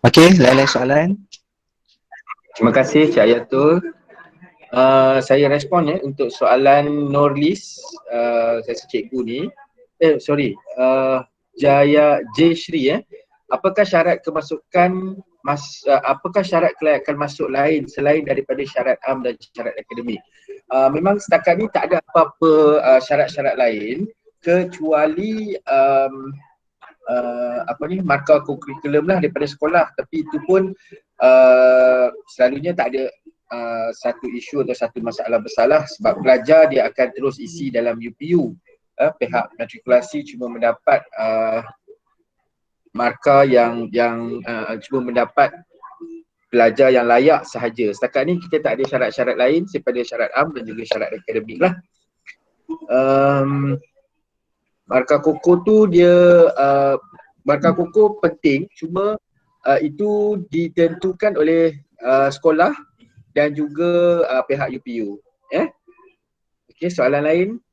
Okey, lain-lain soalan? Terima kasih Cik Ayatul. Saya respon untuk soalan Norlis, saya cikgu ni. Jaya Jayasri apakah syarat kemasukan apakah syarat kelayakan masuk lain selain daripada syarat am dan syarat akademik? Memang setakat ni tak ada apa-apa syarat-syarat lain kecuali markah kurikulum lah daripada sekolah, tapi itu pun selalunya tak ada satu isu atau satu masalah besar lah, sebab pelajar dia akan terus isi dalam UPU. Pihak matrikulasi cuma mendapat markah yang cuma mendapat pelajar yang layak sahaja. Setakat ni kita tak ada syarat-syarat lain daripada syarat am dan juga syarat akademik lah. Markah koko tu dia markah koko penting, cuma itu ditentukan oleh sekolah dan juga pihak UPU. Okey, soalan lain?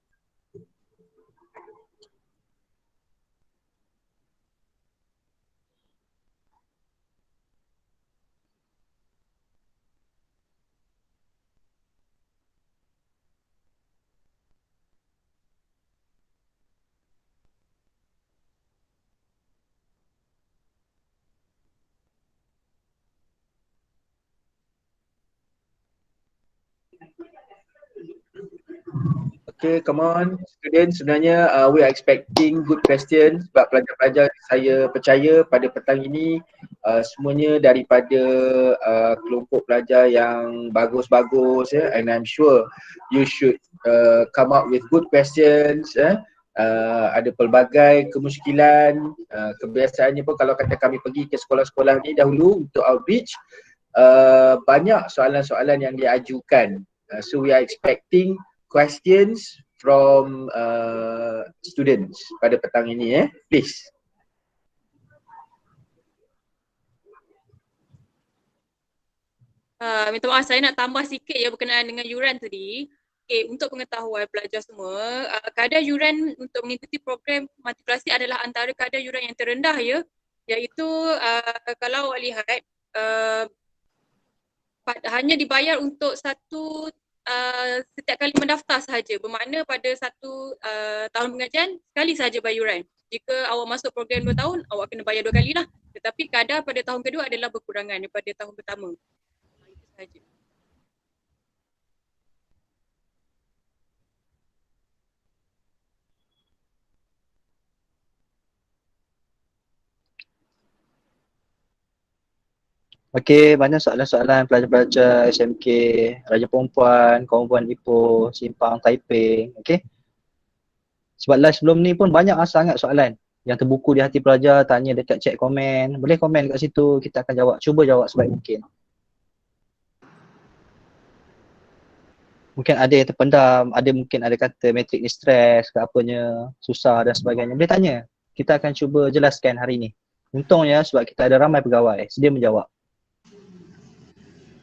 Okay, come on students, sebenarnya we are expecting good questions sebab pelajar-pelajar saya percaya pada petang ini semuanya daripada kelompok pelajar yang bagus-bagus and I'm sure you should come up with good questions. Ada pelbagai kemusykilan, kebiasaannya pun kalau kata kami pergi ke sekolah-sekolah ni dahulu untuk outreach, banyak soalan-soalan yang diajukan. So we are expecting questions from students pada petang ini please. Minta maaf, saya nak tambah sikit berkenaan dengan yuran tadi. Okay, untuk pengetahuan pelajar semua, kadar yuran untuk mengikuti program matrikulasi adalah antara kadar yuran yang terendah iaitu kalau awak lihat hanya dibayar untuk setiap kali mendaftar sahaja, bermakna pada satu tahun pengajian sekali sahaja bayuran. Jika awak masuk program 2 tahun, awak kena bayar 2 kali lah. Tetapi kadar pada tahun kedua adalah berkurangan daripada tahun pertama. Itu sahaja. Okey, banyak soalan-soalan pelajar-pelajar SMK, Raja Perempuan, Kawan Ipoh, Simpang, Taiping. Okey. Sebab live sebelum ni pun banyak sangat soalan yang terbuku di hati pelajar, tanya dekat chat komen. Boleh komen kat situ, kita akan jawab. Cuba jawab sebaik mungkin. Mungkin ada yang terpendam, mungkin ada kata matrik ni stres ke apanya, susah dan sebagainya. Boleh tanya. Kita akan cuba jelaskan hari ni. Untungnya sebab kita ada ramai pegawai, sedia menjawab.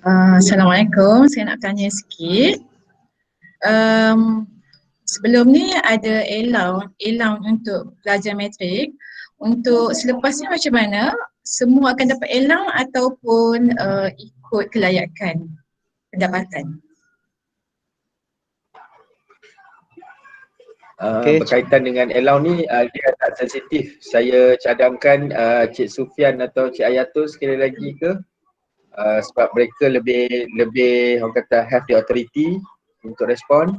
Assalamualaikum, saya nak tanya sikit. Sebelum ni ada allowance untuk pelajar matrik. Untuk selepas ni macam mana? Semua akan dapat allowance ataupun ikut kelayakan pendapatan? Berkaitan dengan allowance ni dia tak sensitif. Saya cadangkan Cik Sufian atau Cik Ayatul sekali lagi ke, sebab mereka lebih orang kata have the authority untuk respon.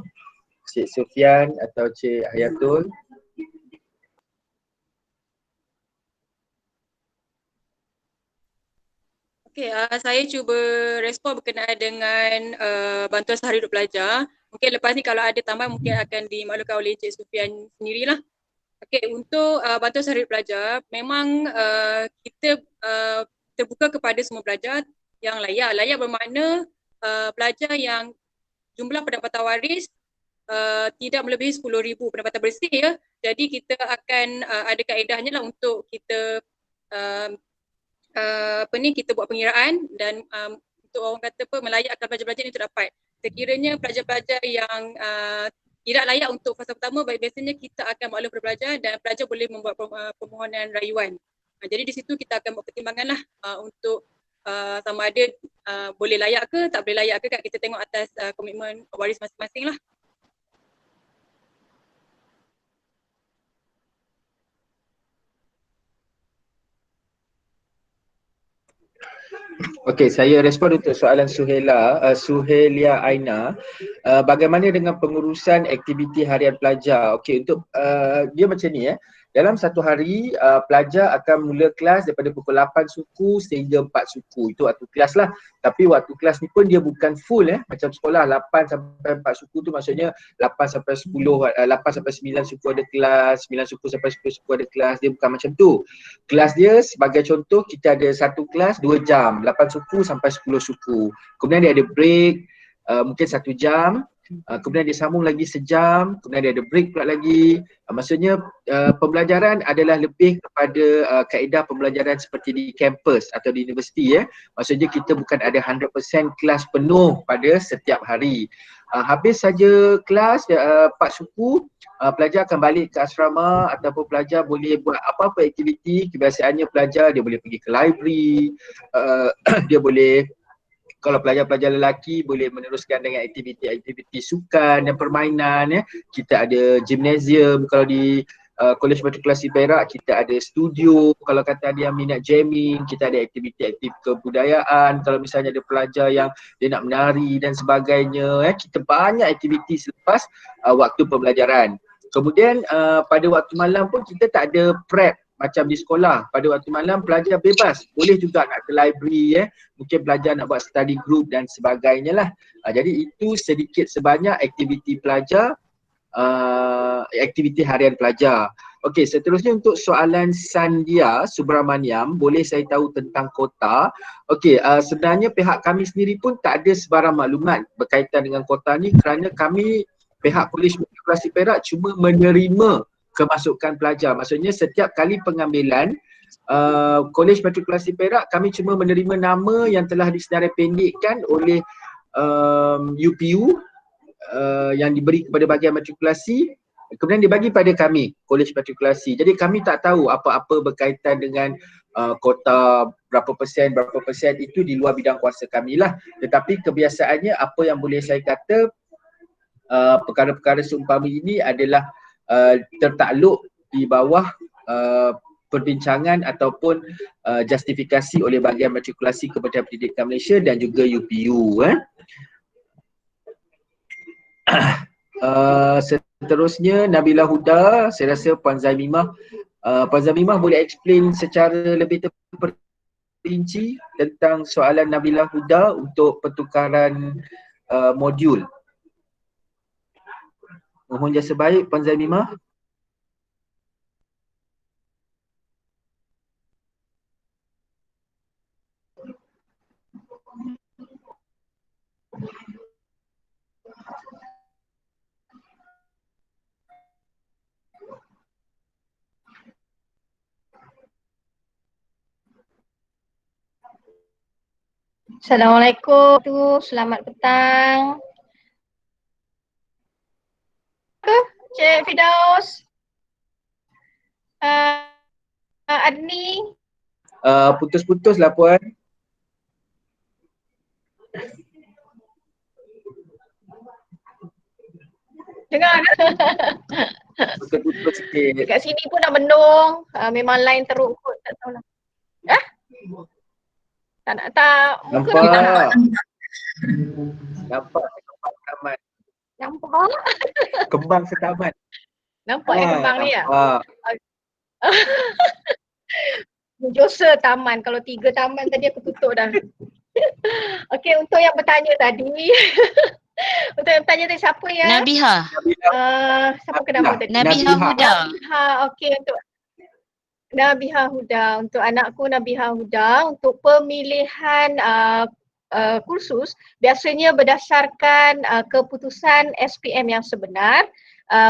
Cik Sufian atau Cik Ayatul. Okey, saya cuba respon berkenaan dengan bantuan sehari hidup pelajar. Mungkin lepas ni kalau ada tambahan mungkin akan dimaklumkan oleh Cik Sufian sendirilah. Okey, untuk bantuan sehari hidup pelajar, memang kita terbuka kepada semua pelajar yang layak. Layak bermakna pelajar yang jumlah pendapatan waris tidak melebihi 10,000 pendapatan bersih ya. Jadi kita akan ada kaedahnya lah untuk kita kita buat pengiraan dan untuk orang kata melayakkan pelajar-pelajar ini terdapat. Sekiranya pelajar-pelajar yang tidak layak untuk fasa pertama, biasanya kita akan maklum kepada pelajar dan pelajar boleh membuat permohonan rayuan. Jadi di situ kita akan buat pertimbangan lah untuk sama ada boleh layak ke tak boleh layak ke, kita tengok atas komitmen waris masing-masing lah. Okey, saya respon untuk soalan Suhelia Aina. Bagaimana dengan pengurusan aktiviti harian pelajar? Okey, untuk dia macam ni dalam satu hari pelajar akan mula kelas daripada pukul 8 suku sehingga 4 suku. Itu waktu kelas lah. Tapi waktu kelas ni pun dia bukan full macam sekolah 8 sampai 4 suku tu maksudnya 8 sampai 10, 8 sampai 9 suku ada kelas, 9 suku sampai 10 suku ada kelas. Dia bukan macam tu. Kelas dia sebagai contoh kita ada satu kelas 2 jam, 8 suku sampai 10 suku. Kemudian dia ada break mungkin 1 jam. Kemudian dia sambung lagi sejam, kemudian dia ada break pula lagi. Maksudnya pembelajaran adalah lebih kepada kaedah pembelajaran seperti di kampus atau di universiti Maksudnya kita bukan ada 100% kelas penuh pada setiap hari. Habis saja kelas 4 suku, pelajar akan balik ke asrama ataupun pelajar boleh buat apa-apa aktiviti. Kebiasaannya pelajar dia boleh pergi ke library, dia boleh, kalau pelajar-pelajar lelaki boleh meneruskan dengan aktiviti-aktiviti sukan dan permainan Kita ada gimnasium, kalau di Kolej Matrikulasi Perak kita ada studio, kalau kata ada yang minat jamming, kita ada aktiviti-aktiviti kebudayaan. Kalau misalnya ada pelajar yang dia nak menari dan sebagainya kita banyak aktiviti selepas waktu pembelajaran. Kemudian pada waktu malam pun kita tak ada prep macam di sekolah. Pada waktu malam pelajar bebas, boleh juga nak ke library mungkin pelajar nak buat study group dan sebagainya lah. Jadi itu sedikit sebanyak aktiviti pelajar, aktiviti harian pelajar. Okey, seterusnya untuk soalan Sandia Subramaniam, boleh saya tahu tentang kota? Okey, sebenarnya pihak kami sendiri pun tak ada sebarang maklumat berkaitan dengan kota ni kerana kami pihak Kolej Matrikulasi Perak cuma menerima kemasukan pelajar. Maksudnya setiap kali pengambilan Kolej Matrikulasi Perak kami cuma menerima nama yang telah disenarai pendekkan oleh UPU yang diberi kepada bahagian matrikulasi, kemudian dibagi pada kami Kolej Matrikulasi. Jadi kami tak tahu apa-apa berkaitan dengan kota berapa persen itu di luar bidang kuasa kami lah. Tetapi kebiasaannya apa yang boleh saya kata perkara-perkara seumpama ini adalah tertakluk di bawah perbincangan ataupun justifikasi oleh bahagian matrikulasi Kementerian Pendidikan Malaysia dan juga UPU. Seterusnya Nabila Huda, saya rasa Puan Zaimimah boleh explain secara lebih terperinci perinci tentang soalan Nabila Huda untuk pertukaran modul. Mohon jasa baik Puan Zaimimah. Assalamualaikum, selamat petang. Cik Firdaus, Adni. Putus-putus lah Puan. Dengar ke? Putus-putus sikit. Dekat sini pun dah mendung, memang line teruk kot, tak tahulah. Tak nak tak, muka dah tak nampak. Nampak kembang setaman. Nampak? Kembang setaman. Nampak yang kembang ni ya? Nampak. Menjosa taman, kalau 3 taman tadi aku tutup dah. Okey, untuk yang bertanya tadi. Untuk yang bertanya tadi siapa ya? Nabiha. Siapa ke nama tadi? Nabiha Huda. Nabiha, okey, untuk Nabiha Huda, untuk anakku Nabiha Huda, untuk pemilihan kursus biasanya berdasarkan keputusan SPM yang sebenar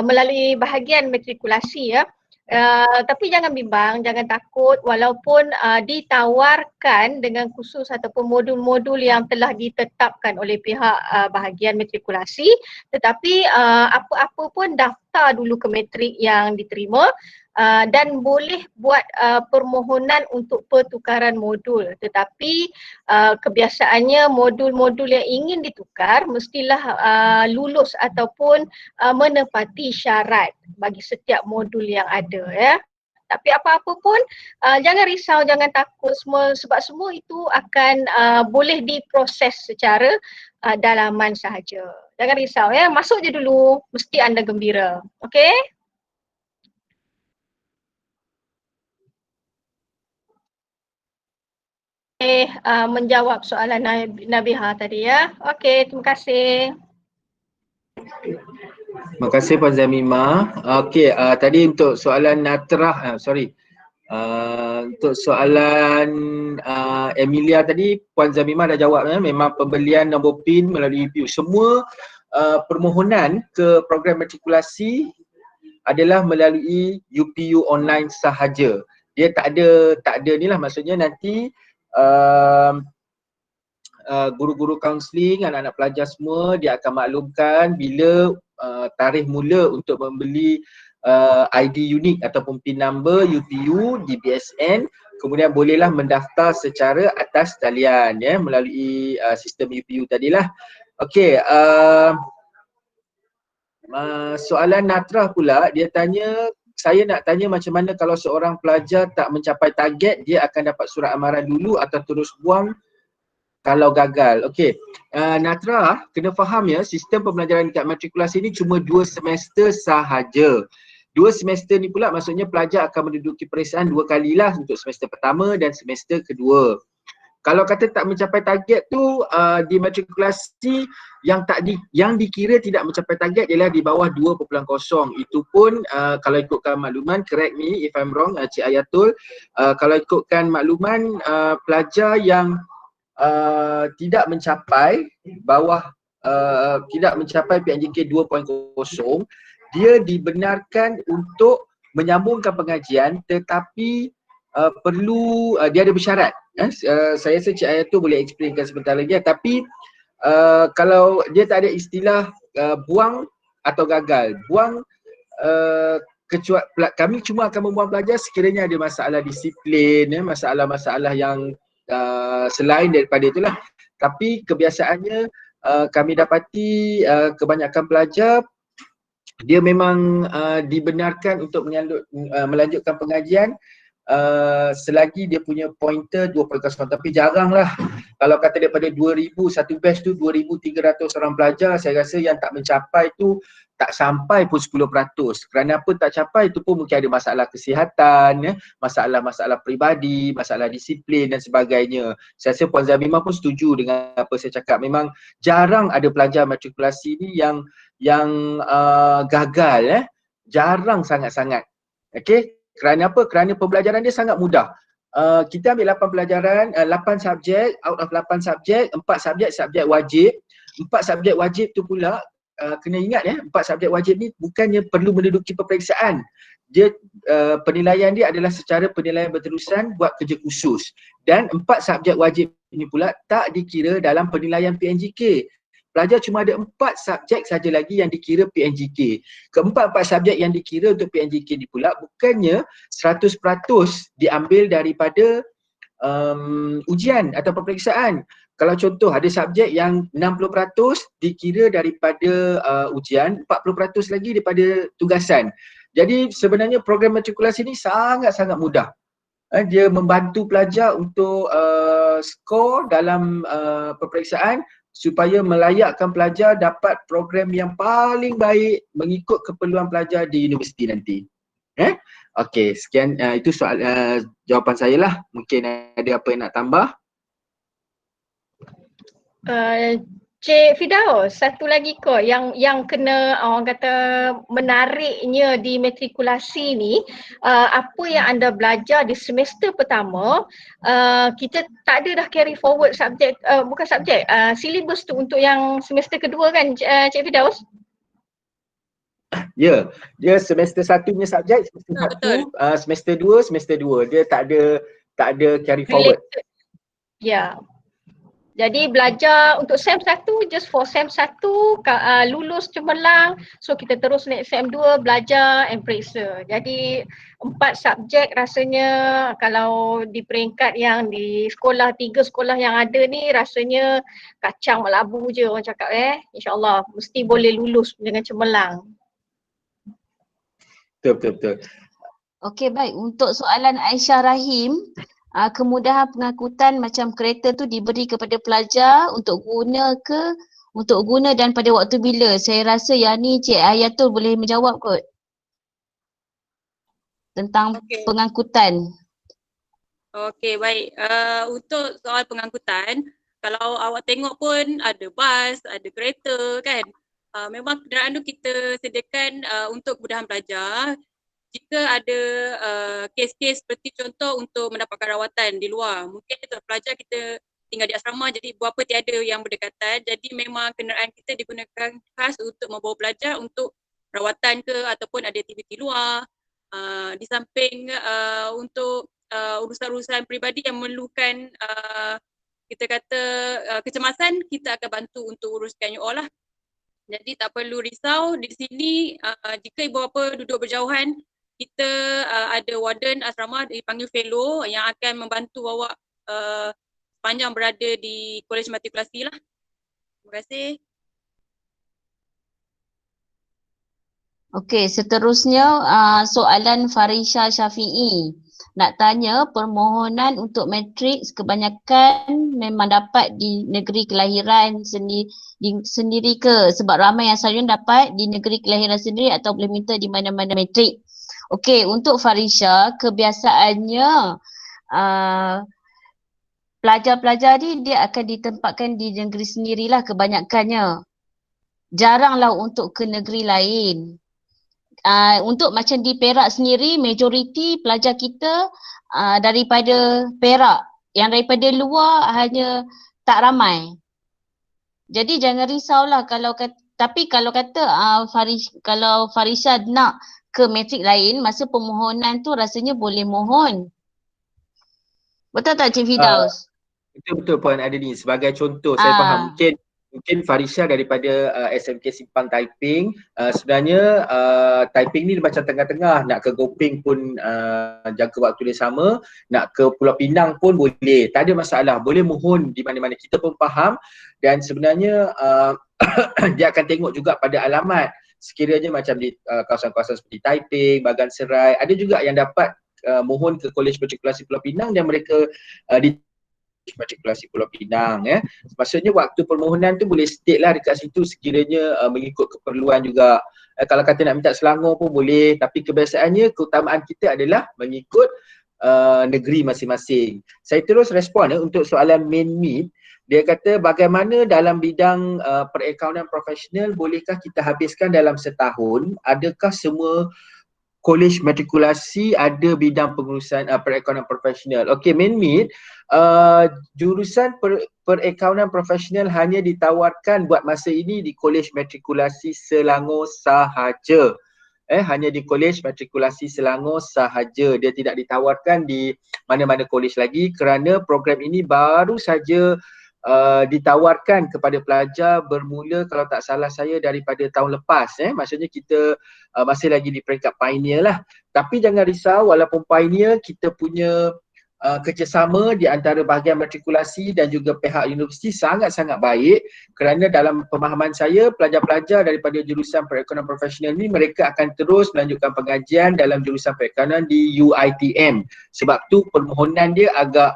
melalui bahagian matrikulasi ya. Tapi jangan bimbang, jangan takut walaupun ditawarkan dengan kursus ataupun modul-modul yang telah ditetapkan oleh pihak bahagian matrikulasi, tetapi apa-apa pun daftar dulu ke matrik yang diterima. Dan boleh buat permohonan untuk pertukaran modul, tetapi kebiasaannya modul-modul yang ingin ditukar mestilah lulus ataupun menepati syarat bagi setiap modul yang ada ya. Tapi apa-apa pun jangan risau, jangan takut, sebab semua itu akan boleh diproses secara dalaman sahaja. Jangan risau ya, masuk je dulu, mesti anda gembira. Okey? Menjawab soalan Nabiha tadi ya. Okey, terima kasih. Terima kasih Puan Zaimimah. Okey, tadi untuk soalan Natrah, untuk soalan Emilia tadi Puan Zaimimah dah jawab ya. Memang pembelian nombor PIN melalui UPU. Semua permohonan ke program matrikulasi adalah melalui UPU online sahaja. Dia tak ada ni lah, maksudnya nanti guru-guru kaunseling, anak-anak pelajar semua dia akan maklumkan bila tarikh mula untuk membeli ID unik ataupun PIN number UPU di BSN, kemudian bolehlah mendaftar secara atas talian ya melalui sistem UPU tadilah. Okey, soalan Natrah pula, dia tanya, saya nak tanya macam mana kalau seorang pelajar tak mencapai target, dia akan dapat surat amaran dulu atau terus buang kalau gagal. Okey, Natrah kena faham ya, sistem pembelajaran dekat matrikulasi ni cuma 2 semester sahaja. 2 semester ni pula maksudnya pelajar akan menduduki peperiksaan 2 kalilah, untuk semester pertama dan semester kedua. Kalau kata tak mencapai target tu di matrikulasi yang dikira tidak mencapai target ialah di bawah 2.0. Itu pun kalau ikutkan makluman, correct me if I'm wrong Cik Ayatul, kalau ikutkan makluman pelajar yang tidak mencapai tidak mencapai PNJK 2.0, dia dibenarkan untuk menyambungkan pengajian, tetapi perlu dia ada bersyarat. Saya rasa Cik Ayatul boleh explainkan sebentar lagi, tapi kalau dia tak ada istilah buang atau gagal. Buang kami cuma akan membuang pelajar sekiranya ada masalah disiplin, masalah-masalah yang selain daripada itulah. Tapi kebiasaannya kami dapati kebanyakan pelajar dia memang dibenarkan untuk melanjutkan pengajian selagi dia punya pointer 2.0, tapi jarang lah kalau kata daripada 2,000 satu batch tu 2,300 orang pelajar, saya rasa yang tak mencapai tu tak sampai pun 10%. Kerana apa tak capai tu pun mungkin ada masalah kesihatan, masalah-masalah peribadi, masalah disiplin dan sebagainya. Saya rasa Puan Zabimah pun setuju dengan apa saya cakap. Memang jarang ada pelajar matrikulasi ni yang gagal, jarang sangat-sangat. Okey, kerana apa? Kerana pembelajaran dia sangat mudah. Kita ambil 8 pelajaran, 8 subjek, out of 8 subjek, 4 subjek wajib. 4 subjek wajib tu pula kena ingat 4 subjek wajib ni bukannya perlu menduduki peperiksaan. Dia penilaian dia adalah secara penilaian berterusan buat kerja khusus. Dan 4 subjek wajib ini pula tak dikira dalam penilaian PNGK. Pelajar cuma ada 4 subjek saja lagi yang dikira PNGK. Keempat-empat subjek yang dikira untuk PNGK ni pula bukannya 100% diambil daripada ujian atau peperiksaan. Kalau contoh ada subjek yang 60% dikira daripada ujian, 40% lagi daripada tugasan. Jadi sebenarnya program matrikulasi ni sangat-sangat mudah. Dia membantu pelajar untuk skor dalam peperiksaan supaya melayakkan pelajar dapat program yang paling baik mengikut keperluan pelajar di universiti nanti. Okey, sekian itu soal jawapan saya lah. Mungkin ada apa yang nak tambah? Cik Firdaus, satu lagi kot yang kena orang kata menariknya di matrikulasi ni, apa yang anda belajar di semester pertama, kita tak ada dah carry forward subjek, bukan subjek, syllabus tu untuk yang semester kedua kan Cik Firdaus? Ya, dia semester 1 punya subjek, semester 1, semester 2, dia tak ada carry forward. Ya. Jadi belajar untuk SEM 1 just for SEM 1 lulus cemerlang, so kita terus naik SEM 2 belajar and periksa. Jadi 4 subjek rasanya kalau di peringkat yang di sekolah 3 sekolah yang ada ni rasanya kacang melabu je orang cakap InsyaAllah mesti boleh lulus dengan cemerlang. Betul. Okey, baik. Untuk soalan Aisyah Rahim, kemudahan pengangkutan macam kereta tu diberi kepada pelajar untuk guna dan pada waktu bila? Saya rasa yang ni Cik Ayatul boleh menjawab kot tentang pengangkutan. Okey, baik. Untuk soal pengangkutan, kalau awak tengok pun ada bas, ada kereta kan. Memang kenderaan tu kita sediakan untuk kemudahan pelajar. Jika ada kes-kes seperti contoh untuk mendapatkan rawatan di luar, mungkin pelajar kita tinggal di asrama jadi berapa tiada yang berdekatan, jadi memang kenderaan kita digunakan khas untuk membawa pelajar untuk rawatan ke ataupun ada aktiviti luar. Di samping untuk urusan-urusan peribadi yang memerlukan kita kata kecemasan, kita akan bantu untuk uruskan you all lah. Jadi tak perlu risau di sini, jika ibu bapa duduk berjauhan, kita ada warden asrama dipanggil fellow yang akan membantu awak sepanjang berada di kolej matrikulasi lah. Terima kasih. Okey, seterusnya soalan Farisha Syafi'i. Nak tanya, permohonan untuk matrik kebanyakan memang dapat di negeri kelahiran sendiri ke? Sebab ramai yang selalunya dapat di negeri kelahiran sendiri atau boleh minta di mana-mana matrik. Okey, untuk Farisha, kebiasaannya pelajar-pelajar ni dia akan ditempatkan di negeri sendirilah kebanyakannya. Jaranglah untuk ke negeri lain. Untuk macam di Perak sendiri, majoriti pelajar kita daripada Perak. Yang daripada luar hanya tak ramai. Jadi jangan risaulah tapi kalau kata kalau Farisha nak ke matrik lain, masa permohonan tu rasanya boleh mohon. Betul tak Cik Firdaus? Betul Puan Adeni. Sebagai contoh, saya faham mungkin Farisha daripada SMK Simpang Taiping, sebenarnya Taiping ni macam tengah-tengah, nak ke Gopeng pun jangka waktu dia sama, nak ke Pulau Pinang pun boleh, tak ada masalah, boleh mohon di mana-mana, kita pun faham. Dan sebenarnya dia akan tengok juga pada alamat, sekiranya macam di kawasan-kawasan seperti Taiping, Bagan Serai, ada juga yang dapat mohon ke Kolej Matrikulasi Pulau Pinang dan mereka di Matrikulasi Pulau Pinang Maksudnya waktu permohonan tu boleh state lah dekat situ sekiranya mengikut keperluan juga. Kalau kata nak minta Selangor pun boleh, tapi kebiasaannya keutamaan kita adalah mengikut negeri masing-masing. Saya terus respon untuk soalan main meet. Dia kata bagaimana dalam bidang perakaunan profesional bolehkah kita habiskan dalam setahun? Adakah semua kolej matrikulasi ada bidang pengurusan perakaunan profesional? Okey, main meet jurusan perakaunan profesional hanya ditawarkan buat masa ini di Kolej Matrikulasi Selangor sahaja. Hanya di Kolej Matrikulasi Selangor sahaja. Dia tidak ditawarkan di mana-mana kolej lagi kerana program ini baru saja ditawarkan kepada pelajar bermula kalau tak salah saya daripada tahun lepas. Maksudnya kita masih lagi di peringkat pioneer lah. Tapi jangan risau, walaupun pioneer, kita punya kerjasama di antara bahagian matrikulasi dan juga pihak universiti sangat-sangat baik kerana dalam pemahaman saya pelajar-pelajar daripada jurusan perakaunan profesional ni mereka akan terus melanjutkan pengajian dalam jurusan perakaunan di UiTM. Sebab tu permohonan dia agak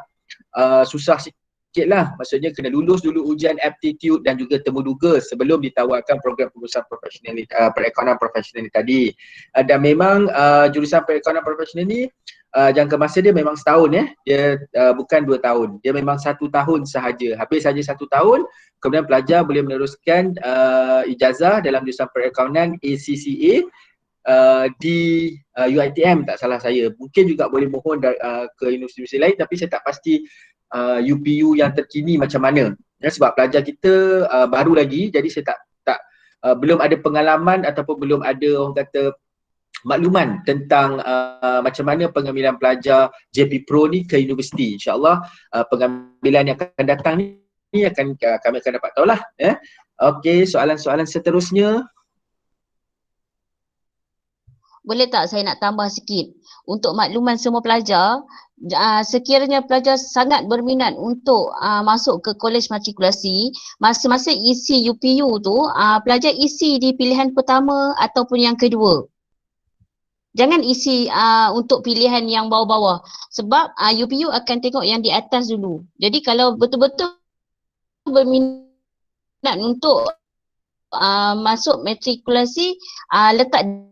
susah sikit lah, maksudnya kena lulus dulu ujian aptitude dan juga temuduga sebelum ditawarkan program pengurusan profesional perakaunan profesional ni tadi. Dan memang jurusan perakaunan profesional ni jangka masa dia memang setahun dia bukan 2 tahun, dia memang 1 tahun sahaja. Habis saja 1 tahun, kemudian pelajar boleh meneruskan ijazah dalam jurusan perakaunan ACCA di UiTM tak salah saya. Mungkin juga boleh mohon ke universiti lain, tapi saya tak pasti UPU yang terkini macam mana. Sebab pelajar kita baru lagi, jadi saya tak belum ada pengalaman ataupun belum ada orang kata makluman tentang macam mana pengambilan pelajar JP Pro ni ke universiti. InsyaAllah pengambilan yang akan datang ni akan kami akan dapat tahulah. Okey, soalan-soalan seterusnya. Boleh tak saya nak tambah sikit? Untuk makluman semua pelajar, sekiranya pelajar sangat berminat untuk masuk ke kolej matrikulasi, masa-masa isi UPU tu, pelajar isi di pilihan pertama ataupun yang kedua. Jangan isi untuk pilihan yang bawah-bawah. Sebab UPU akan tengok yang di atas dulu. Jadi kalau betul-betul berminat untuk masuk matrikulasi, letak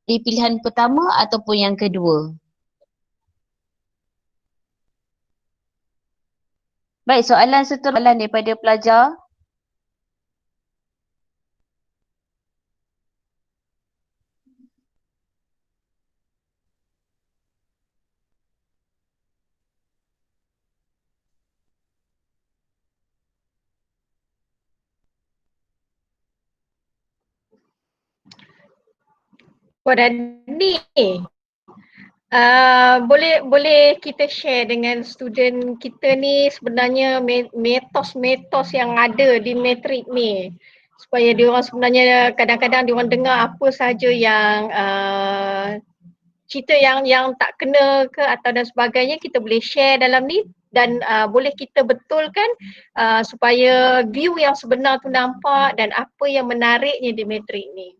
di pilihan pertama ataupun yang kedua. Baik, soalan seterusnya daripada pelajar. Dani, boleh kita share dengan student kita ni sebenarnya metos-metos yang ada di matrik ni supaya dia orang sebenarnya kadang-kadang dia orang dengar apa sahaja yang cerita yang tak kena ke atau dan sebagainya, kita boleh share dalam ni dan boleh kita betulkan supaya view yang sebenar tu nampak dan apa yang menariknya di matrik ni.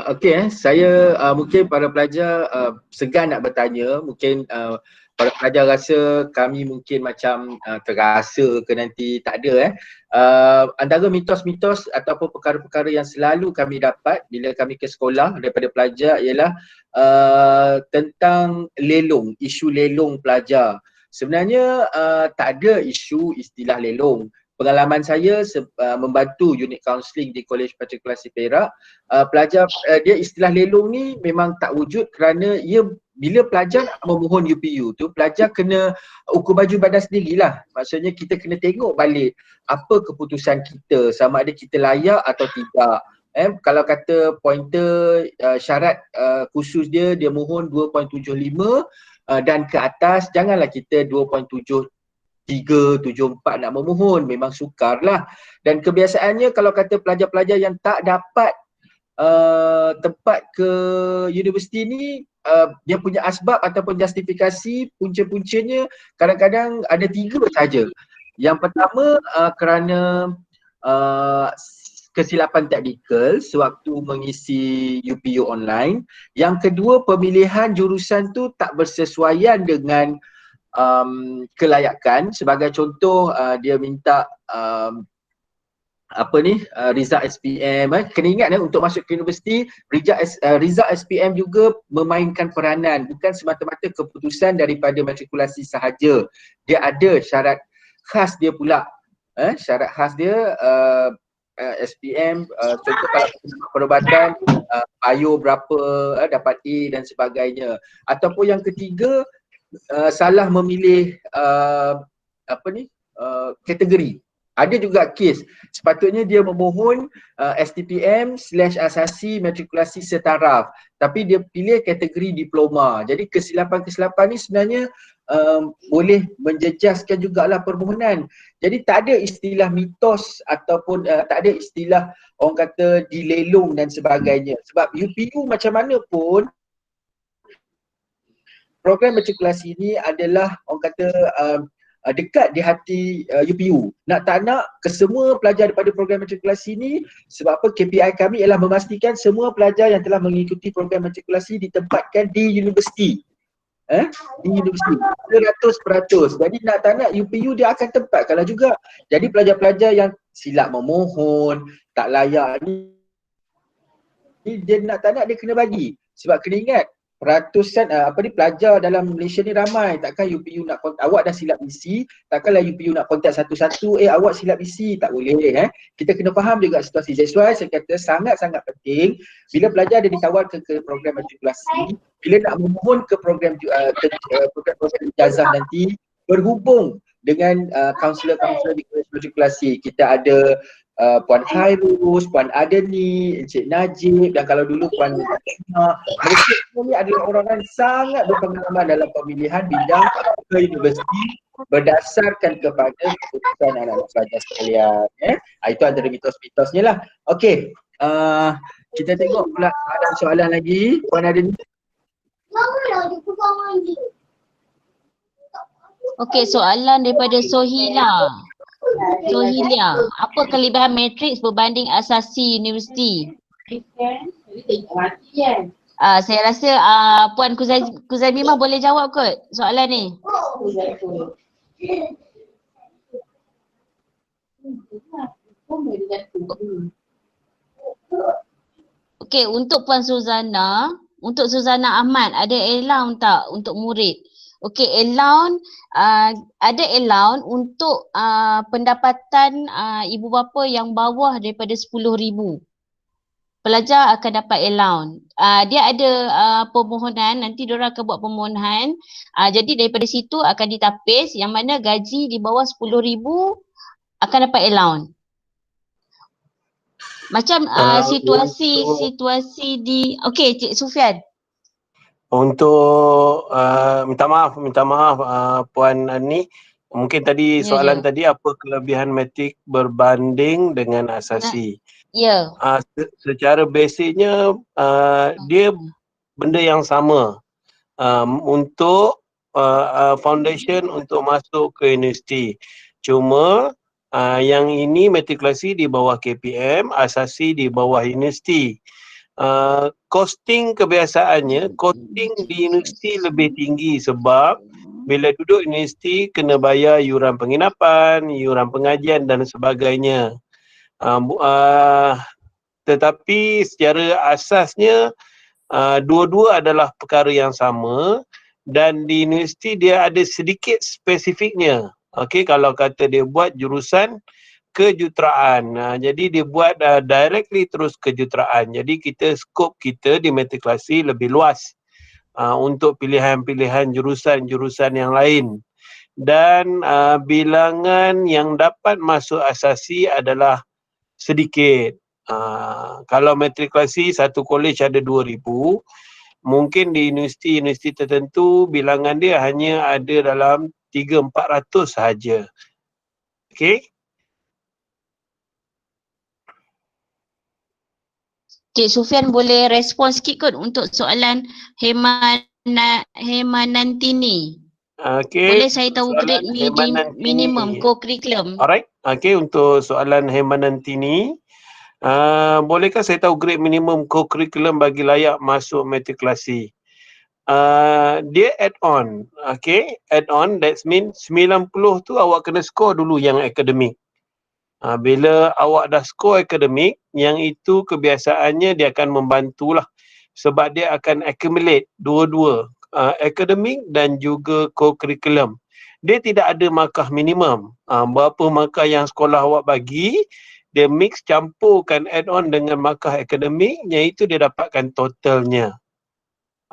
Okey, saya mungkin para pelajar segan nak bertanya, mungkin para pelajar rasa kami mungkin macam terasa ke nanti tak ada antara mitos-mitos ataupun perkara-perkara yang selalu kami dapat bila kami ke sekolah daripada pelajar ialah tentang lelong, isu lelong pelajar. Sebenarnya tak ada isu istilah lelong. Pengalaman saya membantu unit kaunseling di Kolej Matrikulasi Perak, pelajar dia istilah lelong ni memang tak wujud kerana ia bila pelajar memohon UPU tu, pelajar kena ukur baju badan sendirilah. Maksudnya kita kena tengok balik apa keputusan kita, sama ada kita layak atau tidak. Kalau kata pointer syarat khusus dia mohon 2.75 dan ke atas, janganlah kita 2.73, 74 nak memohon, memang sukar lah. Dan kebiasaannya kalau kata pelajar-pelajar yang tak dapat tempat ke universiti ni dia punya asbab ataupun justifikasi punca-puncanya kadang-kadang ada 3 saja. Yang pertama kerana kesilapan teknikal sewaktu mengisi UPU online. Yang kedua, pemilihan jurusan tu tak bersesuaian dengan kelayakan. Sebagai contoh dia minta result SPM. Kena ingat untuk masuk ke universiti, result SPM juga memainkan peranan, bukan semata-mata keputusan daripada matrikulasi sahaja. Dia ada syarat khas dia pula. Syarat khas dia SPM, contoh kalau perubatan bio berapa, dapat A dan sebagainya. Ataupun yang ketiga, salah memilih kategori. Ada juga kes sepatutnya dia memohon STPM/asasi matrikulasi setaraf, tapi dia pilih kategori diploma. Jadi kesilapan-kesilapan ni sebenarnya boleh menjejaskan jugalah permohonan. Jadi tak ada istilah mitos ataupun tak ada istilah orang kata dilelong dan sebagainya. Sebab UPU macam mana pun program matrikulasi ini adalah orang kata dekat di hati UPU. Nak tak nak, kesemua pelajar daripada program matrikulasi ini, sebab apa, KPI kami ialah memastikan semua pelajar yang telah mengikuti program matrikulasi ditempatkan di universiti. Di universiti 100%. Jadi nak tak nak UPU dia akan tempat kalau juga. Jadi pelajar-pelajar yang silap memohon, tak layak ni, dia nak tak nak dia kena bagi. Sebab kena ingat ratusan pelajar dalam Malaysia ni ramai. Takkan UPU nak awak dah silap isi, takkanlah UPU nak kontak satu-satu, awak silap isi, tak boleh. Kita kena faham juga situasi. That's why saya kata sangat-sangat penting bila pelajar dia dikawal ke program matrikulasi, bila nak memohon ke program ijazah nanti, berhubung dengan kaunselor-kaunselor di matrikulasi. Kita ada Puan Khairus, Puan Adeni, Encik Najib, dan kalau dulu Puan Fatimah. Mereka semua ni adalah orang yang sangat berpengalaman dalam pemilihan bidang ke universiti berdasarkan kepada keputusan anak-anak pelajar sekalian. Itu antara mitos-mitosnya lah. Okey, kita tengok pula ada soalan lagi. Puan Adeni. Okey, soalan daripada Sohilia. Apa kelebihan matriks berbanding asasi universiti? Saya rasa Puan Kuzaimimah boleh jawab kot soalan ni. Okey, untuk Puan Suzana, untuk Suzana Ahmad, ada allowance tak untuk murid? Okey, allowance, ada allowance untuk pendapatan ibu bapa yang bawah daripada 10,000. Pelajar akan dapat allowance. Dia ada permohonan, nanti diorang akan buat permohonan. Jadi daripada situ akan ditapis yang mana gaji di bawah 10,000 akan dapat allowance. Macam situasi di, okey Cik Sufian. Untuk minta maaf Puan ni, mungkin tadi soalan tadi apa kelebihan matrik berbanding dengan asasi. Secara basicnya dia benda yang sama untuk foundation untuk masuk ke universiti. Cuma yang ini matrikulasi di bawah KPM, asasi di bawah universiti. Costing kebiasaannya, costing di universiti lebih tinggi sebab bila duduk universiti kena bayar yuran penginapan, yuran pengajian dan sebagainya. Tetapi secara asasnya dua-dua adalah perkara yang sama dan di universiti dia ada sedikit spesifiknya. Okey, kalau kata dia buat jurusan kejuruteraan. Jadi dia buat directly terus kejuruteraan. Jadi skop kita di matrikulasi lebih luas untuk pilihan-pilihan jurusan-jurusan yang lain. Dan bilangan yang dapat masuk asasi adalah sedikit. Kalau matrikulasi satu college ada 2,000, mungkin di universiti tertentu bilangan dia hanya ada dalam 300-400 sahaja. Okey. Cik Sufian boleh respon sikit kot untuk soalan Hemanantini. Boleh saya tahu grade minimum co-curriculum? Alright, untuk soalan Hemanantini, bolehkah saya tahu grade minimum co-curriculum bagi layak masuk matrikulasi? Dia add-on, add-on, that means 90 tu awak kena score dulu yang akademik. Bila awak dah score akademik, yang itu kebiasaannya dia akan membantulah sebab dia akan accumulate dua-dua, akademik dan juga co-curriculum. Dia tidak ada markah minimum. Berapa markah yang sekolah awak bagi, dia mix campurkan add-on dengan markah akademik, yang itu dia dapatkan totalnya.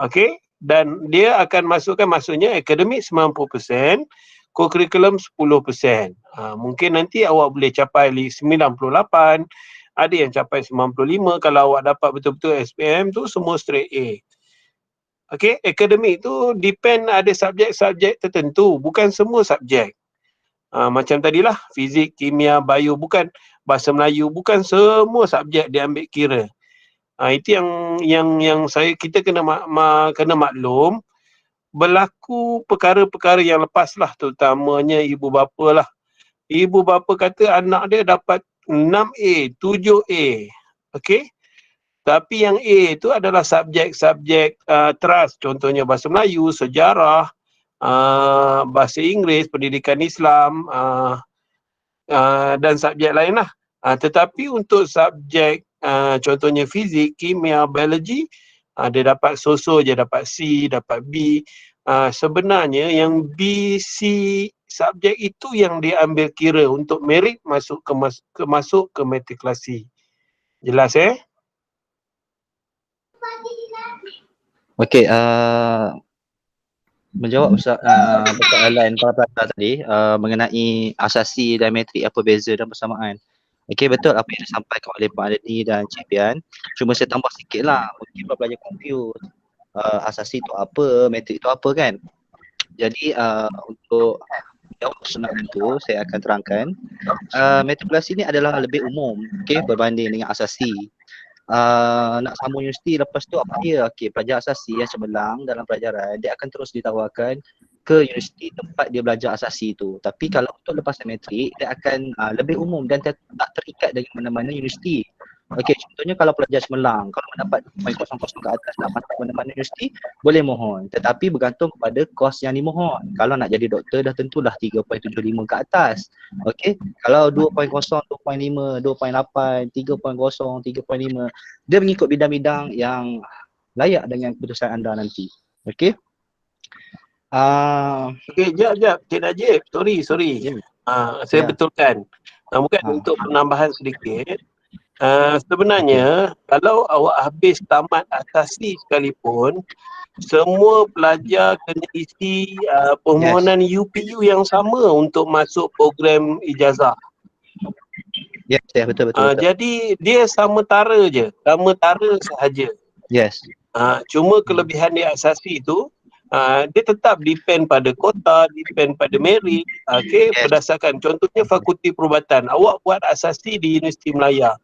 Okey, dan dia akan maksudnya akademik 90%, co-curriculum 10%. Mungkin nanti awak boleh capai 98, ada yang capai 95 kalau awak dapat betul-betul SPM tu semua straight A. Okey, akademik tu depend, ada subjek-subjek tertentu, bukan semua subjek. Macam tadilah, fizik, kimia, bio, bukan bahasa Melayu, bukan semua subjek dia ambil kira. Itu yang kita kena maklum. Berlaku perkara-perkara yang lepas lah, terutamanya ibu bapa lah. Ibu bapa kata anak dia dapat 6A, 7A. Okey? Tapi yang A itu adalah subjek-subjek trust, contohnya bahasa Melayu, sejarah, bahasa Inggeris, pendidikan Islam, dan subjek lain lah. Tetapi untuk subjek contohnya fizik, kimia, biologi, dia dapat so-so je, dapat C, dapat B. Sebenarnya yang B, C subjek itu yang dia ambil kira untuk merit masuk ke matrikulasi. Jelas Okey, menjawab persoalan para pelajar tadi mengenai asasi dan metrik, apa beza dan persamaan. Okey, betul apa yang disampaikan oleh Pak Adani dan Cik Pian. Cuma saya tambah sikit lah, mungkin para pelajar confuse. Asasi tu apa, metrik tu apa kan. Jadi untuk jawab soalan tu saya akan terangkan. Matrikulasi ni adalah lebih umum, okey, berbanding dengan asasi. Nak sambung universiti lepas tu apa dia? Okey, pelajar asasi yang cemerlang dalam pelajaran dia akan terus ditawarkan ke universiti tempat dia belajar asasi tu. Tapi kalau untuk lepasan metrik dia akan lebih umum dan tak terikat dengan mana-mana universiti. Okey, contohnya kalau pelajar cemerlang, kalau mendapat 2.00 ke atas nak masuk mana-mana universiti, boleh mohon. Tetapi bergantung kepada kos yang dimohon. Kalau nak jadi doktor dah tentulah 3.75 ke atas. Okey, kalau 2.0, 2.5, 2.8, 3.0, 3.5, dia mengikut bidang-bidang yang layak dengan keputusan anda nanti. Okey. Okey, jap. Cik Najib, sorry. Saya betulkan. Mungkin untuk penambahan sedikit. Sebenarnya kalau awak habis tamat asasi sekalipun, semua pelajar kena isi permohonan UPU yang sama untuk masuk program ijazah. Yes, betul. Jadi dia sama tara sahaja. Yes. Cuma kelebihan di asasi itu, dia tetap depend pada kota, depend pada merit, berdasarkan contohnya fakulti perubatan, awak buat asasi di Universiti Melaya,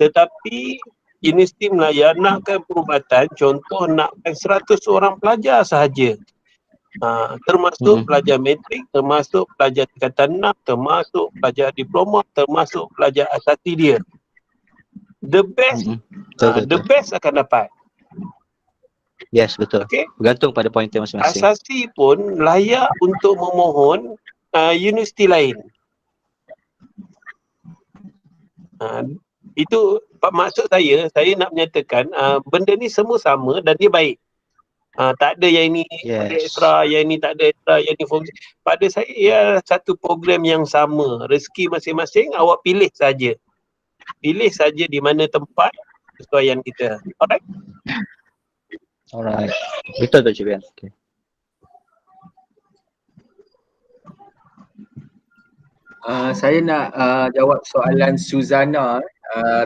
tetapi Universiti Melaya nakkan perubatan, contoh nakkan 100 orang pelajar sahaja, termasuk pelajar metrik, termasuk pelajar tingkatan 6, termasuk pelajar diploma, termasuk pelajar asasi dia. The best akan dapat. Yes, betul. Okay. Bergantung pada pointer masing-masing. Asasi pun layak untuk memohon universiti lain. Itu maksud saya nak menyatakan benda ni semua sama dan dia baik. Tak ada yang ini ada extra, yang ini tak ada extra, yang ini fungsi. Pada saya ia satu program yang sama. Rezeki masing-masing awak pilih saja. Pilih saja di mana tempat kesesuaian kita. Alright. Betul tu Cik Bian. Okay. Saya nak jawab soalan Suzana,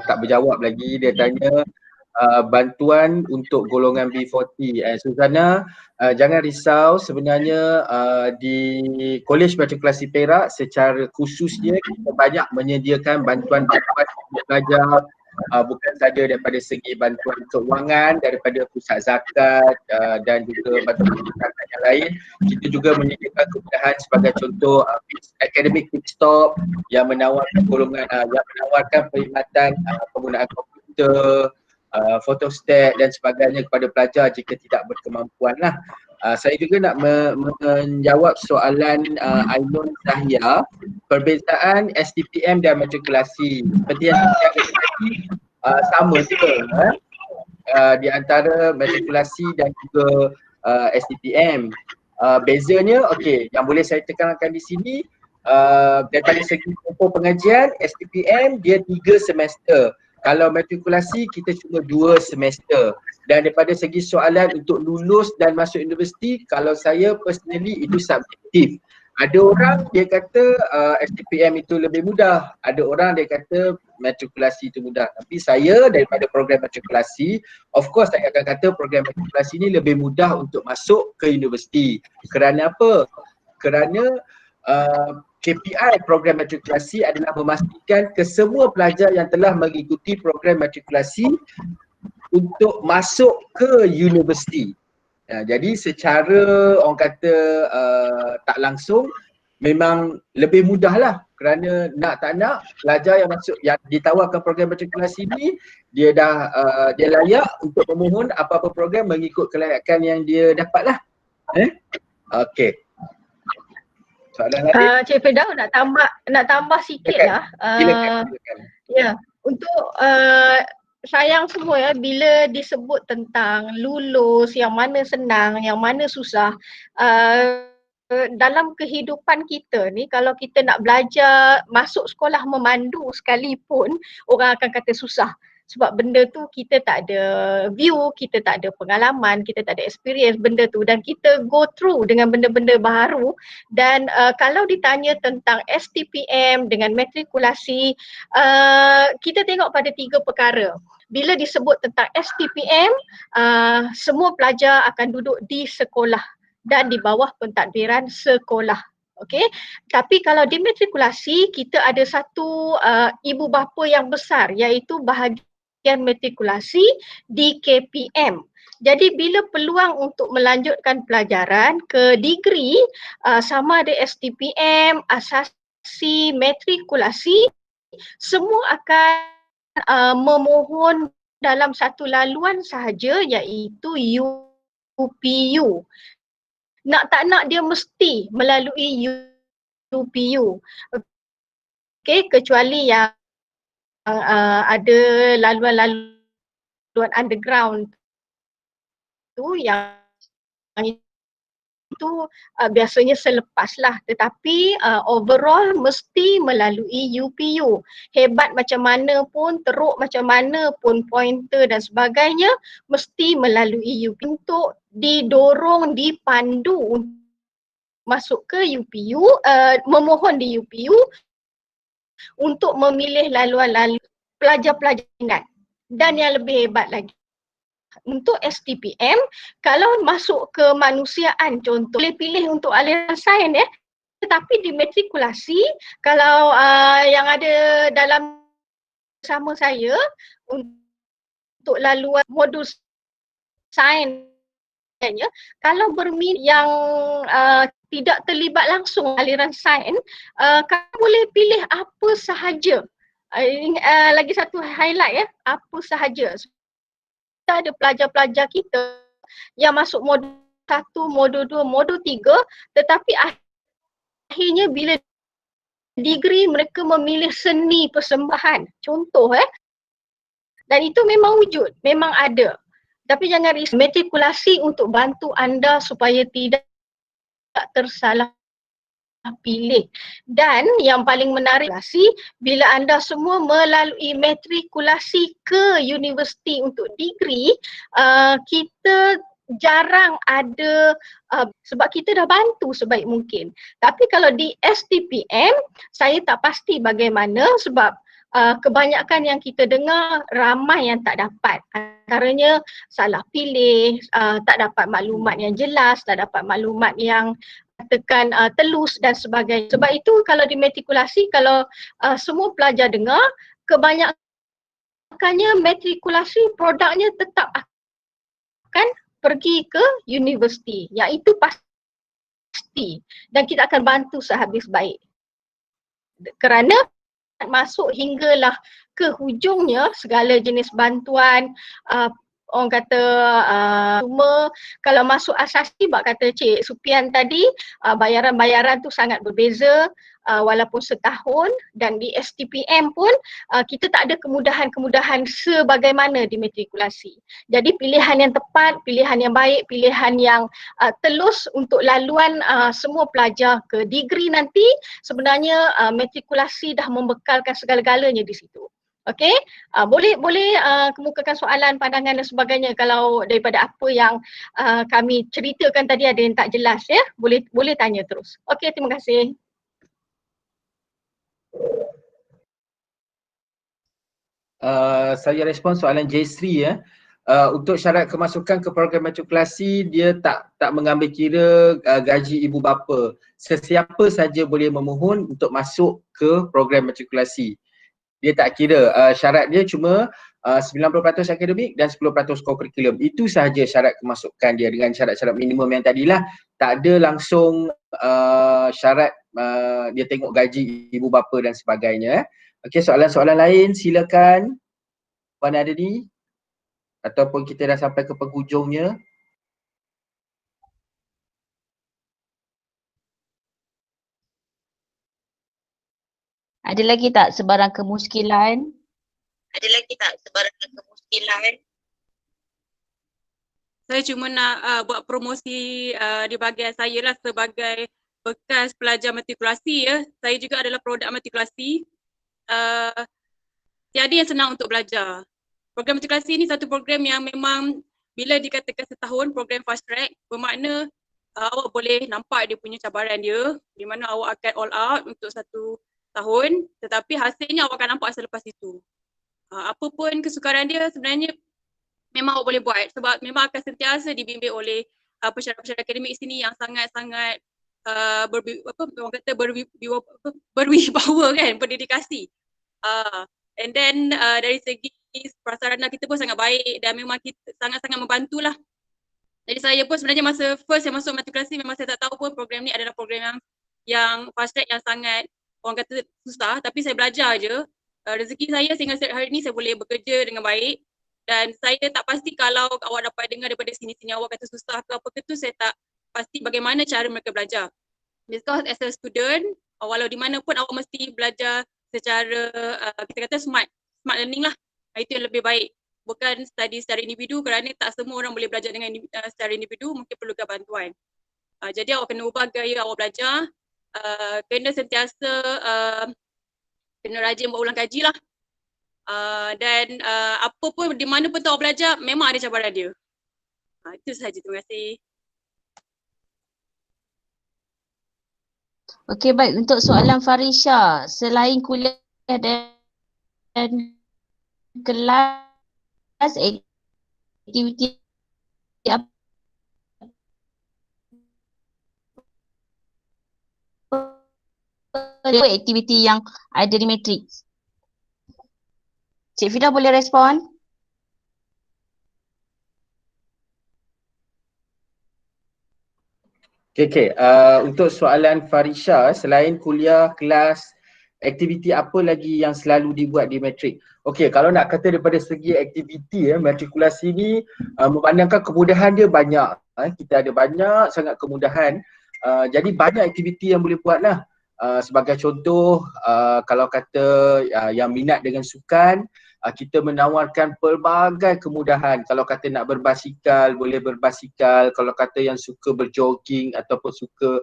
tak berjawab lagi. Dia tanya bantuan untuk golongan B40. Suzana, jangan risau, sebenarnya di Kolej Matrikulasi Perak secara khususnya kita banyak menyediakan bantuan untuk pelajar bukan saja daripada segi bantuan keuangan daripada pusat zakat dan juga bantuan zakat yang lain. Kita juga menyediakan kemudahan sebagai contoh academic pit stop yang menawarkan golongan yang menawarkan perkhidmatan penggunaan komputer, photostat dan sebagainya kepada pelajar jika tidak berkemampuan lah. Saya juga nak menjawab soalan Ainun Zahia, perbezaan STPM dan matrikulasi. Seperti yang saya katakan tadi, sama juga di antara matrikulasi dan juga STPM. Bezanya, okey, yang boleh saya tekankan di sini, daripada segi tempoh pengajian, STPM dia 3 semester. Kalau matrikulasi kita cuma 2 semester. Dan daripada segi soalan untuk lulus dan masuk universiti, kalau saya personally itu subjektif. Ada orang dia kata STPM itu lebih mudah, ada orang dia kata matrikulasi itu mudah. Tapi saya daripada program matrikulasi, of course saya akan kata program matrikulasi ini lebih mudah untuk masuk ke universiti. Kerana apa? Kerana KPI program matrikulasi adalah memastikan kesemua pelajar yang telah mengikuti program matrikulasi untuk masuk ke universiti. Jadi secara orang kata tak langsung memang lebih mudah lah, kerana nak tak nak pelajar yang masuk yang ditawarkan program matrikulasi ni dia dah dia layak untuk memohon apa-apa program mengikut kelayakan yang dia dapat lah. Okey. Soalan lain? Cik Firdaus nak tambah sikit lah. Ya, untuk sayang semua ya, bila disebut tentang lulus, yang mana senang, yang mana susah, dalam kehidupan kita ni kalau kita nak belajar masuk sekolah memandu sekalipun, orang akan kata susah. Sebab benda tu kita tak ada view, kita tak ada pengalaman, kita tak ada experience benda tu, dan kita go through dengan benda-benda baru. Dan kalau ditanya tentang STPM dengan matrikulasi, kita tengok pada 3 perkara. Bila disebut tentang STPM, semua pelajar akan duduk di sekolah dan di bawah pentadbiran sekolah. Okey, tapi kalau di matrikulasi kita ada satu ibu bapa yang besar, iaitu bahagian matrikulasi di KPM. Jadi bila peluang untuk melanjutkan pelajaran ke degree, sama ada STPM, asasi, matrikulasi, semua akan memohon dalam satu laluan sahaja, iaitu UPU. Nak tak nak dia mesti melalui UPU. Okey, kecuali yang ada laluan underground tu yang itu biasanya selepaslah, tetapi overall mesti melalui UPU. Hebat macam mana pun, teruk macam mana pun pointer dan sebagainya, mesti melalui UPU untuk didorong, dipandu masuk ke UPU, memohon di UPU untuk memilih laluan-laluan pelajar-pelajar minat. Dan yang lebih hebat lagi, untuk STPM, kalau masuk ke manusiaan contoh, boleh pilih untuk aliran sains ya. Tetapi di matrikulasi, kalau yang ada dalam sama saya untuk laluan modul sains, kalau berminat yang tidak terlibat langsung aliran sains, kamu boleh pilih apa sahaja. Lagi satu highlight ya, apa sahaja. Kita ada pelajar-pelajar kita yang masuk modul 1, modul 2, modul 3, tetapi akhirnya bila degree mereka memilih seni persembahan. Contoh dan itu memang wujud, memang ada. Tapi jangan risau, matrikulasi untuk bantu anda supaya tidak tersalah pilih. Dan yang paling menarik bila anda semua melalui matrikulasi ke universiti untuk degree, kita jarang ada sebab kita dah bantu sebaik mungkin. Tapi kalau di STPM, saya tak pasti bagaimana sebab kebanyakan yang kita dengar ramai yang tak dapat. Antaranya salah pilih, tak dapat maklumat yang jelas, tak dapat maklumat yang katakan telus dan sebagainya. Sebab itu kalau di matrikulasi, kalau semua pelajar dengar, kebanyakan maknanya matrikulasi produknya tetap akan pergi ke universiti, yang itu pasti, dan kita akan bantu sehabis baik. Kerana masuk hinggalah ke hujungnya segala jenis bantuan, orang kata cuma kalau masuk asasi, bak kata Cik Supian tadi, bayaran-bayaran tu sangat berbeza walaupun setahun, dan di STPM pun kita tak ada kemudahan-kemudahan sebagaimana di matrikulasi. Jadi pilihan yang tepat, pilihan yang baik, pilihan yang telus untuk laluan semua pelajar ke degree nanti, sebenarnya matrikulasi dah membekalkan segala-galanya di situ. Okey, boleh kemukakan soalan, pandangan dan sebagainya kalau daripada apa yang kami ceritakan tadi ada yang tak jelas ya. Boleh tanya terus. Okey, terima kasih. Saya respon soalan J-Sri ya. Untuk syarat kemasukan ke program matrikulasi, dia tak mengambil kira gaji ibu bapa. Sesiapa saja boleh memohon untuk masuk ke program matrikulasi. Dia tak kira, syarat dia cuma 90% akademik dan 10% co-curriculum. Itu sahaja syarat kemasukan dia dengan syarat-syarat minimum yang tadilah. Tak ada langsung syarat dia tengok gaji ibu bapa dan sebagainya. Okey, soalan-soalan lain silakan. Puan ada ni? Ataupun kita dah sampai ke penghujungnya. Ada lagi tak sebarang kemuskilan? Saya cuma nak buat promosi di bahagian saya lah sebagai bekas pelajar matrikulasi ya. Saya juga adalah produk matrikulasi. Tiada yang senang untuk belajar. Program matrikulasi ni satu program yang memang bila dikatakan setahun program fast track, bermakna awak boleh nampak dia punya cabaran dia, di mana awak akan all out untuk satu tahun, tetapi hasilnya awak akan nampak selepas itu. Apa pun kesukaran dia sebenarnya memang awak boleh buat sebab memang akan sentiasa dibimbing oleh pesara-pesara akademik sini yang sangat-sangat berwibawa kan, berdedikasi. And then dari segi prasarana kita pun sangat baik dan memang kita sangat-sangat membantulah. Jadi saya pun sebenarnya masa first yang masuk matrikulasi memang saya tak tahu pun program ni adalah program yang fast track yang sangat orang kata susah, tapi saya belajar je. Rezeki saya sehingga hari ni saya boleh bekerja dengan baik dan saya tak pasti kalau awak dapat dengar daripada sini-sini awak kata susah ke apa ke tu, saya tak pasti bagaimana cara mereka belajar. Because as a student, walau di mana pun awak mesti belajar secara kita kata smart learning lah. Itu yang lebih baik. Bukan study secara individu kerana tak semua orang boleh belajar dengan secara individu, mungkin perlukan bantuan. Jadi awak kena ubah gaya awak belajar, kena sentiasa kena rajin buat ulang kaji lah. Dan apa pun di mana pun awak belajar memang ada cabaran dia. Itu sahaja, terima kasih. Okey, baik, untuk soalan Farisha, selain kuliah dan kelas, aktiviti apa aktiviti yang ada di matrix? Cik Fida boleh respon? Okay. Untuk soalan Farisha, selain kuliah, kelas, aktiviti apa lagi yang selalu dibuat di matrik? Okay, kalau nak kata daripada segi aktiviti matrikulasi ni memandangkan kemudahan dia banyak. Kita ada banyak sangat kemudahan. Jadi banyak aktiviti yang boleh buat lah. Sebagai contoh, kalau kata yang minat dengan sukan, kita menawarkan pelbagai kemudahan. Kalau kata nak berbasikal, boleh berbasikal. Kalau kata yang suka berjogging ataupun suka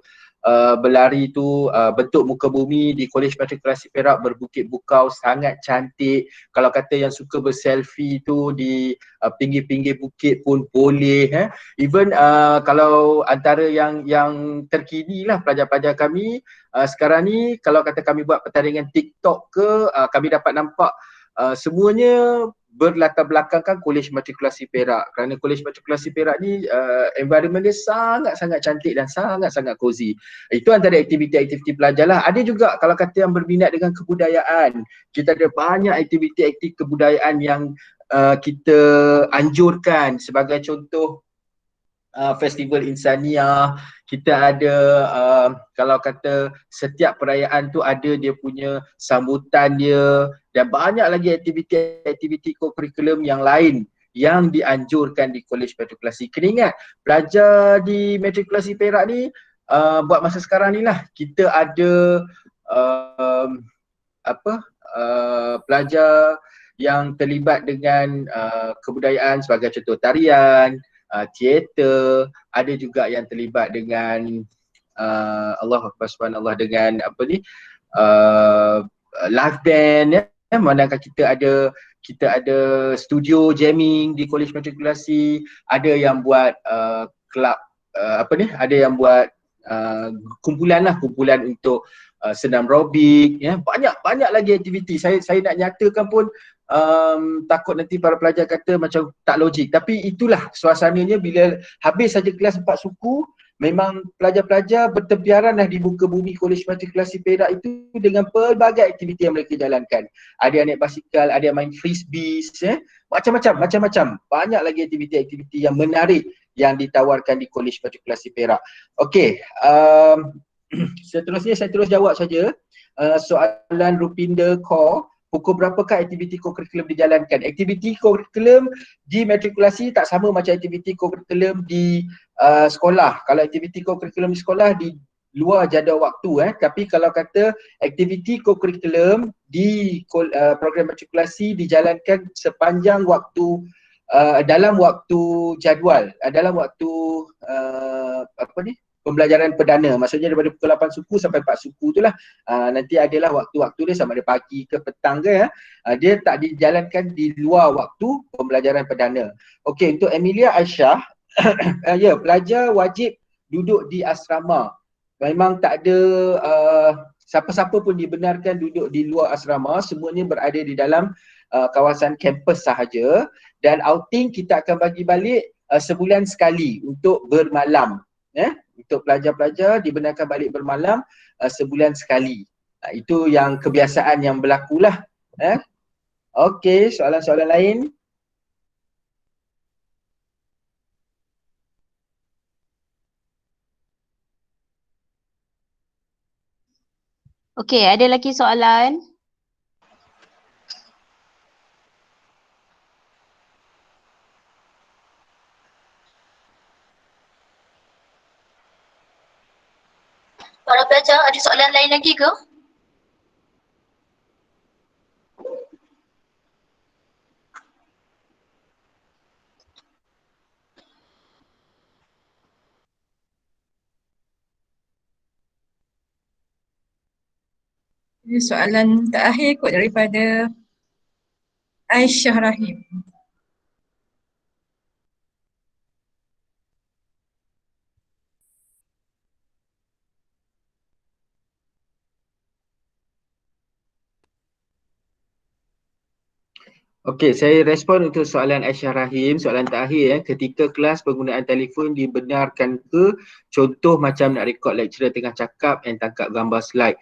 berlari tu, bentuk muka bumi di Kolej Matrikulasi Perak Berbukit Bukau sangat cantik. Kalau kata yang suka berselfie tu di pinggir-pinggir bukit pun boleh. Even kalau antara yang terkini lah pelajar-pelajar kami sekarang ni, kalau kata kami buat pertandingan TikTok ke, kami dapat nampak semuanya berlatar belakangkan Kolej Matrikulasi Perak, kerana Kolej Matrikulasi Perak ni environment dia sangat-sangat cantik dan sangat-sangat cozy. Itu antara aktiviti-aktiviti pelajar lah. Ada juga kalau kata yang berminat dengan kebudayaan, kita ada banyak aktiviti-aktiviti kebudayaan yang kita anjurkan. Sebagai contoh, Festival Insania, kita ada kalau kata setiap perayaan tu ada dia punya sambutan dia, dan banyak lagi aktiviti-aktiviti kurikulum yang lain yang dianjurkan di Kolej Matrikulasi. Kena ingat, pelajar di Matrikulasi Perak ni buat masa sekarang ni lah, kita ada pelajar yang terlibat dengan kebudayaan sebagai contoh tarian, teater, ada juga yang terlibat dengan Allah Akbar Subhanallah, dengan live band ya. Manakah kita ada studio jamming di Kolej Matrikulasi, ada yang buat kelab ada yang buat kumpulan untuk senam aerobik ya. Banyak lagi aktiviti. Saya nak nyatakan pun takut nanti para pelajar kata macam tak logik, tapi itulah suasananya bila habis saja kelas 4 suku. Memang pelajar-pelajar bertempiaran di muka bumi Kolej Matrikulasi Perak itu dengan pelbagai aktiviti yang mereka jalankan. Ada yang naik basikal, ada yang main frisbee, macam-macam. Banyak lagi aktiviti-aktiviti yang menarik yang ditawarkan di Kolej Matrikulasi Perak. Okey, seterusnya saya terus jawab saja. Soalan Rupinder Core, pukul berapakah aktiviti kurikulum dijalankan? Aktiviti kurikulum di matrikulasi tak sama macam aktiviti kurikulum di sekolah. Kalau aktiviti kurikulum di sekolah di luar jadual waktu tapi kalau kata aktiviti kurikulum di program matrikulasi dijalankan sepanjang waktu dalam waktu jadual, dalam waktu pembelajaran perdana, maksudnya daripada pukul 8 suku sampai 4 suku tu lah. Nanti adalah waktu-waktu dia sama ada pagi ke petang ke dia tak dijalankan di luar waktu pembelajaran perdana. Okey, untuk Emilia Aisyah, ya, pelajar wajib duduk di asrama. Memang tak ada siapa-siapa pun dibenarkan duduk di luar asrama, semuanya berada di dalam kawasan kampus sahaja, dan outing kita akan bagi balik sebulan sekali untuk bermalam. Untuk pelajar-pelajar dibenarkan balik bermalam sebulan sekali. Itu yang kebiasaan yang berlaku lah. Okey, soalan-soalan lain? Okey, ada lagi soalan? Para pelajar ada soalan lain lagi ke? Soalan terakhir kot daripada Aisyah Rahim. Okey, saya respon untuk soalan Aisyah Rahim, soalan terakhir ketika kelas penggunaan telefon dibenarkan ke? Contoh macam nak rekod lecturer tengah cakap and tangkap gambar slide.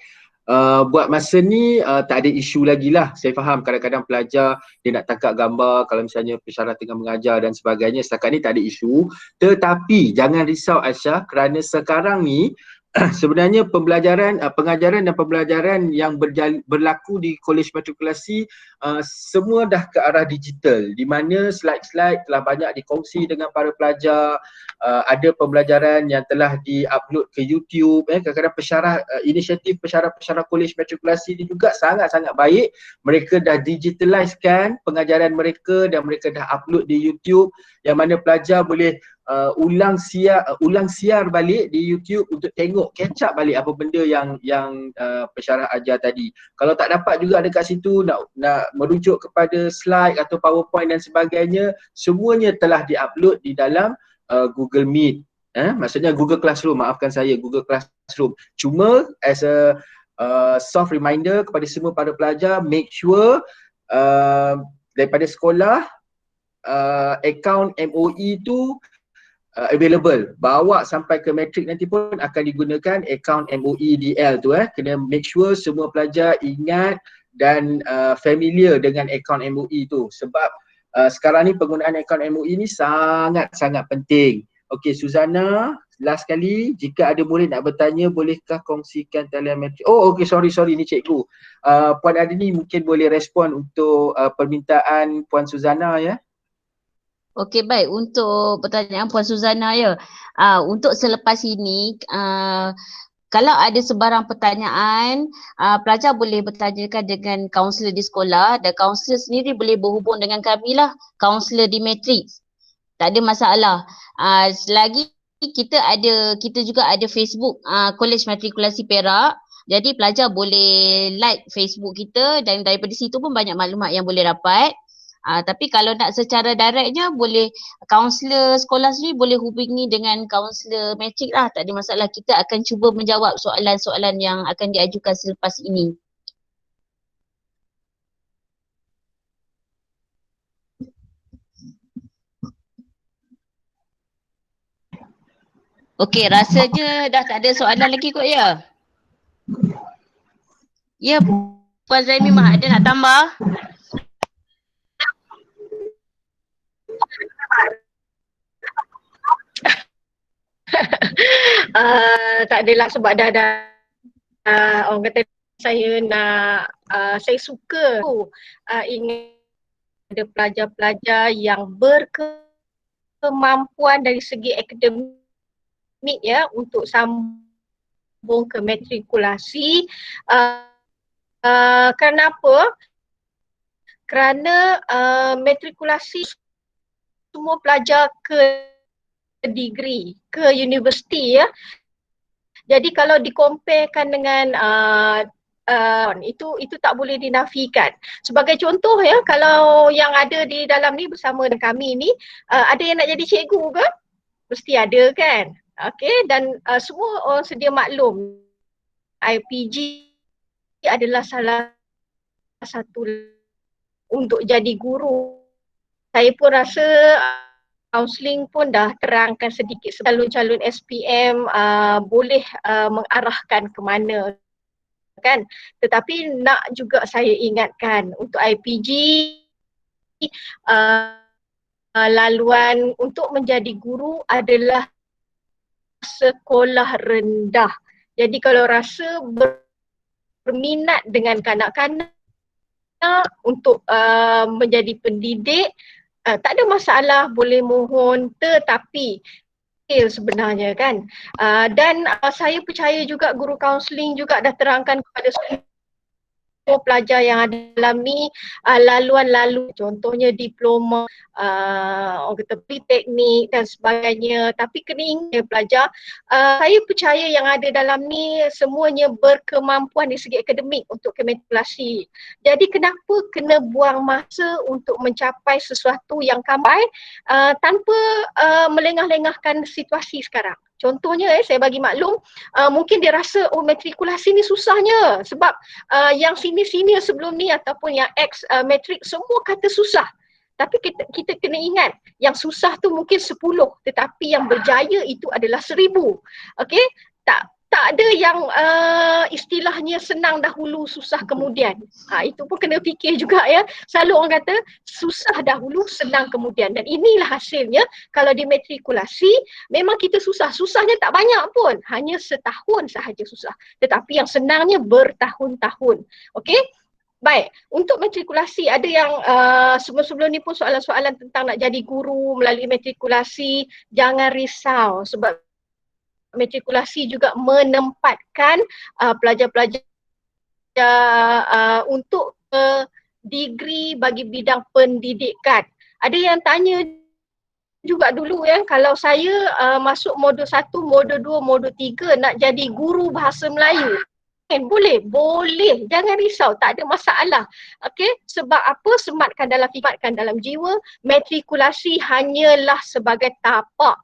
Buat masa ni tak ada isu lagi lah. Saya faham kadang-kadang pelajar dia nak tangkap gambar kalau misalnya pensyarah tengah mengajar dan sebagainya. Setakat ni tak ada isu. Tetapi jangan risau Aisyah, kerana sekarang ni sebenarnya pengajaran dan pembelajaran yang berlaku di Kolej Matrikulasi semua dah ke arah digital, di mana slide-slide telah banyak dikongsi dengan para pelajar. Ada pembelajaran yang telah di-upload ke YouTube. Kadang-kadang inisiatif pensyarah Kolej Matrikulasi ni juga sangat-sangat baik. Mereka dah digitalizekan pengajaran mereka dan mereka dah upload di YouTube, yang mana pelajar boleh ulang siar balik di YouTube untuk tengok, catch up balik apa benda yang pensyarah ajar tadi. Kalau tak dapat juga dekat situ nak merujuk kepada slide atau PowerPoint dan sebagainya, semuanya telah diupload di dalam Google Meet. Maksudnya Google Classroom, maafkan saya, Google Classroom. Cuma as a soft reminder kepada semua para pelajar, make sure daripada sekolah akaun MOE tu available. Bawa sampai ke matrik nanti pun akan digunakan akaun MOE DL tu kena make sure semua pelajar ingat dan familiar dengan akaun MOE tu sebab sekarang ni penggunaan akaun MOE ni sangat-sangat penting. Okey, Suzana, last kali jika ada boleh nak bertanya, bolehkah kongsikan talian matrik? Oh okey, sorry ni cikgu. Puan Adini mungkin boleh respon untuk permintaan Puan Suzana ya. Okey, baik. Untuk pertanyaan Puan Suzana ya. Untuk selepas ini, kalau ada sebarang pertanyaan, pelajar boleh bertanyakan dengan kaunselor di sekolah dan kaunselor sendiri boleh berhubung dengan kami lah, kaunselor di Matrix. Tak ada masalah. Selagi kita juga ada Facebook Kolej Matrikulasi Perak. Jadi pelajar boleh like Facebook kita dan daripada situ pun banyak maklumat yang boleh dapat. Tapi kalau nak secara directnya boleh kaunselor sekolah sendiri boleh hubungi dengan kaunselor matrik lah, tak ada masalah. Kita akan cuba menjawab soalan-soalan yang akan diajukan selepas ini. Okey, rasanya dah tak ada soalan lagi kot ya? Ya, Puan Zaimimah ada nak tambah? Tak adalah sebab dah orang kata saya nak saya suka ingin ada pelajar-pelajar yang berkemampuan dari segi akademik ya untuk sambung ke matrikulasi. Kenapa? Kerana matrikulasi semua pelajar ke degree, ke universiti ya. Jadi kalau dikomparekan dengan itu tak boleh dinafikan. Sebagai contoh ya, kalau yang ada di dalam ni bersama dengan kami ni, ada yang nak jadi cikgu ke? Mesti ada kan? Okey, dan semua orang sedia maklum IPG adalah salah satu untuk jadi guru. Saya pun rasa kaunseling pun dah terangkan sedikit calon-calon SPM boleh mengarahkan ke mana kan. Tetapi nak juga saya ingatkan untuk IPG laluan untuk menjadi guru adalah sekolah rendah. Jadi kalau rasa berminat dengan kanak-kanak untuk menjadi pendidik, tak ada masalah, boleh mohon, tetapi sebenarnya kan. Dan saya percaya juga guru kaunseling juga dah terangkan kepada semua pelajar yang ada dalam ni laluan-lalu, contohnya diploma, orang kata politeknik dan sebagainya. Tapi kena ingat pelajar, saya percaya yang ada dalam ni semuanya berkemampuan di segi akademik untuk ke matrikulasi. Jadi kenapa kena buang masa untuk mencapai sesuatu yang kamai tanpa melengah-lengahkan situasi sekarang. Contohnya saya bagi maklum, mungkin dia rasa matrikulasi ni susahnya sebab yang senior sebelum ni ataupun yang ex matrik semua kata susah. Tapi kita kena ingat yang susah tu mungkin 10 tetapi yang berjaya itu adalah 1000. Okey? Tak ada yang istilahnya senang dahulu susah kemudian. Itu pun kena fikir juga ya. Selalu orang kata susah dahulu senang kemudian, dan inilah hasilnya kalau di matrikulasi memang kita susah. Susahnya tak banyak pun, hanya setahun sahaja susah. Tetapi yang senangnya bertahun-tahun. Okey? Baik, untuk matrikulasi ada yang sebelum ni pun soalan-soalan tentang nak jadi guru melalui matrikulasi. Jangan risau sebab matrikulasi juga menempatkan pelajar-pelajar untuk degree bagi bidang pendidikan. Ada yang tanya juga dulu ya, kalau saya masuk modul 1, modul 2, modul 3 nak jadi guru bahasa Melayu. Boleh, jangan risau, tak ada masalah. Okey, sebab apa? Sematkan dalam jiwa, matrikulasi hanyalah sebagai tapak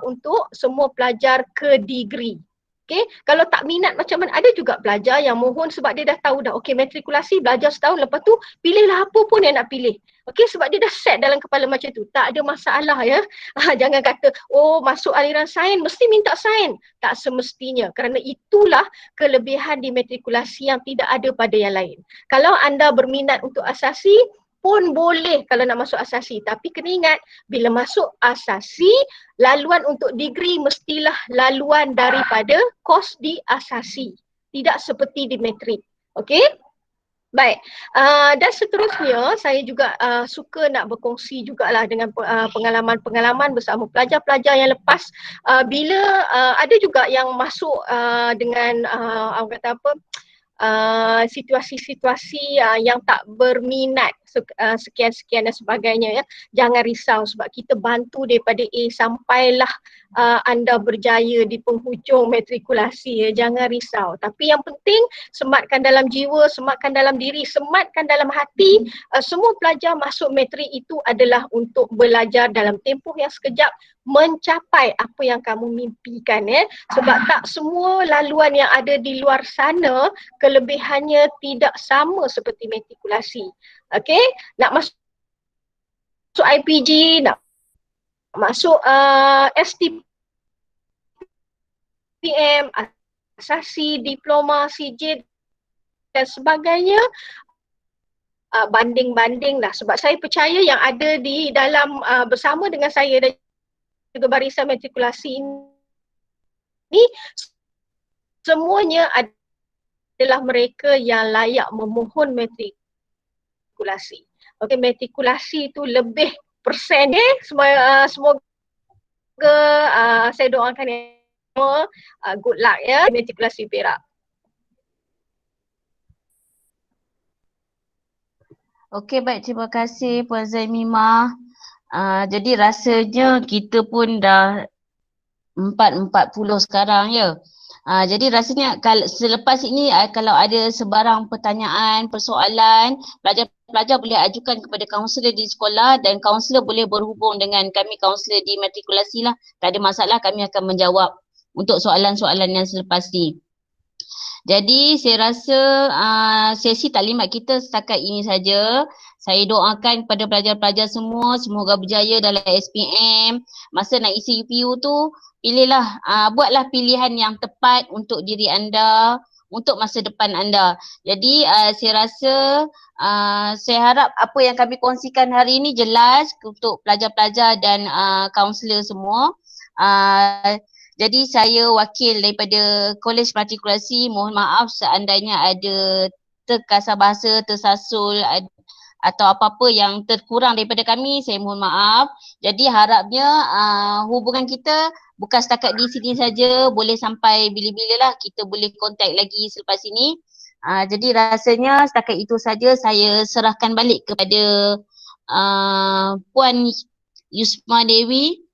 untuk semua pelajar ke degree. Okay, kalau tak minat macam mana, ada juga pelajar yang mohon sebab dia dah tahu dah, okay matrikulasi belajar setahun, lepas tu pilihlah apa pun yang nak pilih. Okay, sebab dia dah set dalam kepala macam tu, tak ada masalah ya. Jangan kata, oh masuk aliran sains, mesti minta sains. Tak semestinya, kerana itulah kelebihan di matrikulasi yang tidak ada pada yang lain. Kalau anda berminat untuk asasi, pun boleh kalau nak masuk asasi. Tapi kena ingat, bila masuk asasi, laluan untuk degree mestilah laluan daripada kos di asasi. Tidak seperti di matrik. Okey? Baik. Dan seterusnya, saya juga suka nak berkongsi jugalah dengan pengalaman-pengalaman bersama pelajar-pelajar yang lepas. Bila ada juga yang masuk dengan orang kata apa, situasi-situasi yang tak berminat sekian-sekian dan sebagainya ya. Jangan risau sebab kita bantu daripada A sampailah anda berjaya di penghujung matrikulasi ya. Jangan risau. Tapi yang penting sematkan dalam jiwa, sematkan dalam diri, sematkan dalam hati. Semua pelajar masuk matrik itu adalah untuk belajar dalam tempoh yang sekejap, mencapai apa yang kamu mimpikan ya. Sebab tak semua laluan yang ada di luar sana kelebihannya tidak sama seperti matrikulasi. Okey, nak masuk IPG, nak masuk STPM, asasi, diploma, CJ dan sebagainya, banding-banding lah. Sebab saya percaya yang ada di dalam bersama dengan saya dan juga barisan matrikulasi ini, semuanya adalah mereka yang layak memohon matrikulasi. Okey, matrikulasi itu lebih persen semoga saya doakan yang semua good luck ya matrikulasi Perak. Okey, baik, terima kasih Puan Zaimimah. Jadi rasanya kita pun dah 4.40 sekarang ya. Jadi rasanya kalau selepas ini kalau ada sebarang pertanyaan, persoalan, pelajar-pelajar boleh ajukan kepada kaunselor di sekolah dan kaunselor boleh berhubung dengan kami kaunselor di matrikulasi lah. Tak ada masalah, kami akan menjawab untuk soalan-soalan yang selepas ni. Jadi saya rasa sesi taklimat kita setakat ini saja. Saya doakan kepada pelajar-pelajar semua semoga berjaya dalam SPM. Masa nak isi UPU tu, pilihlah, buatlah pilihan yang tepat untuk diri anda, untuk masa depan anda. Jadi saya rasa saya harap apa yang kami kongsikan hari ini jelas untuk pelajar-pelajar dan kaunselor semua. Jadi saya wakil daripada Kolej Matrikulasi, mohon maaf seandainya ada terkasar bahasa, tersasul atau apa-apa yang terkurang daripada kami, saya mohon maaf. Jadi harapnya hubungan kita bukan setakat di sini saja, boleh sampai bila-bila lah kita boleh kontak lagi selepas ini. Jadi rasanya setakat itu saja, saya serahkan balik kepada Puan Yusma Dewi.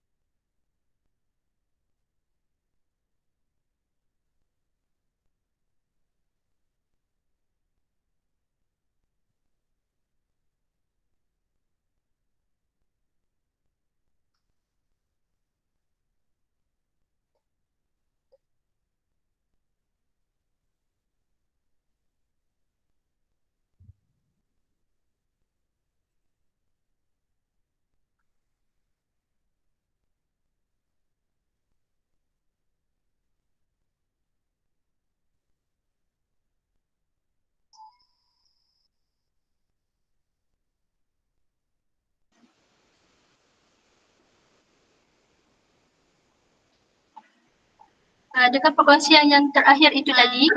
Adakah perkongsian yang terakhir itu tadi?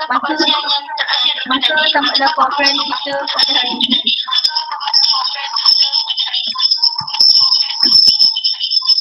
Maka tamatlah konferensi kita pada hari ini.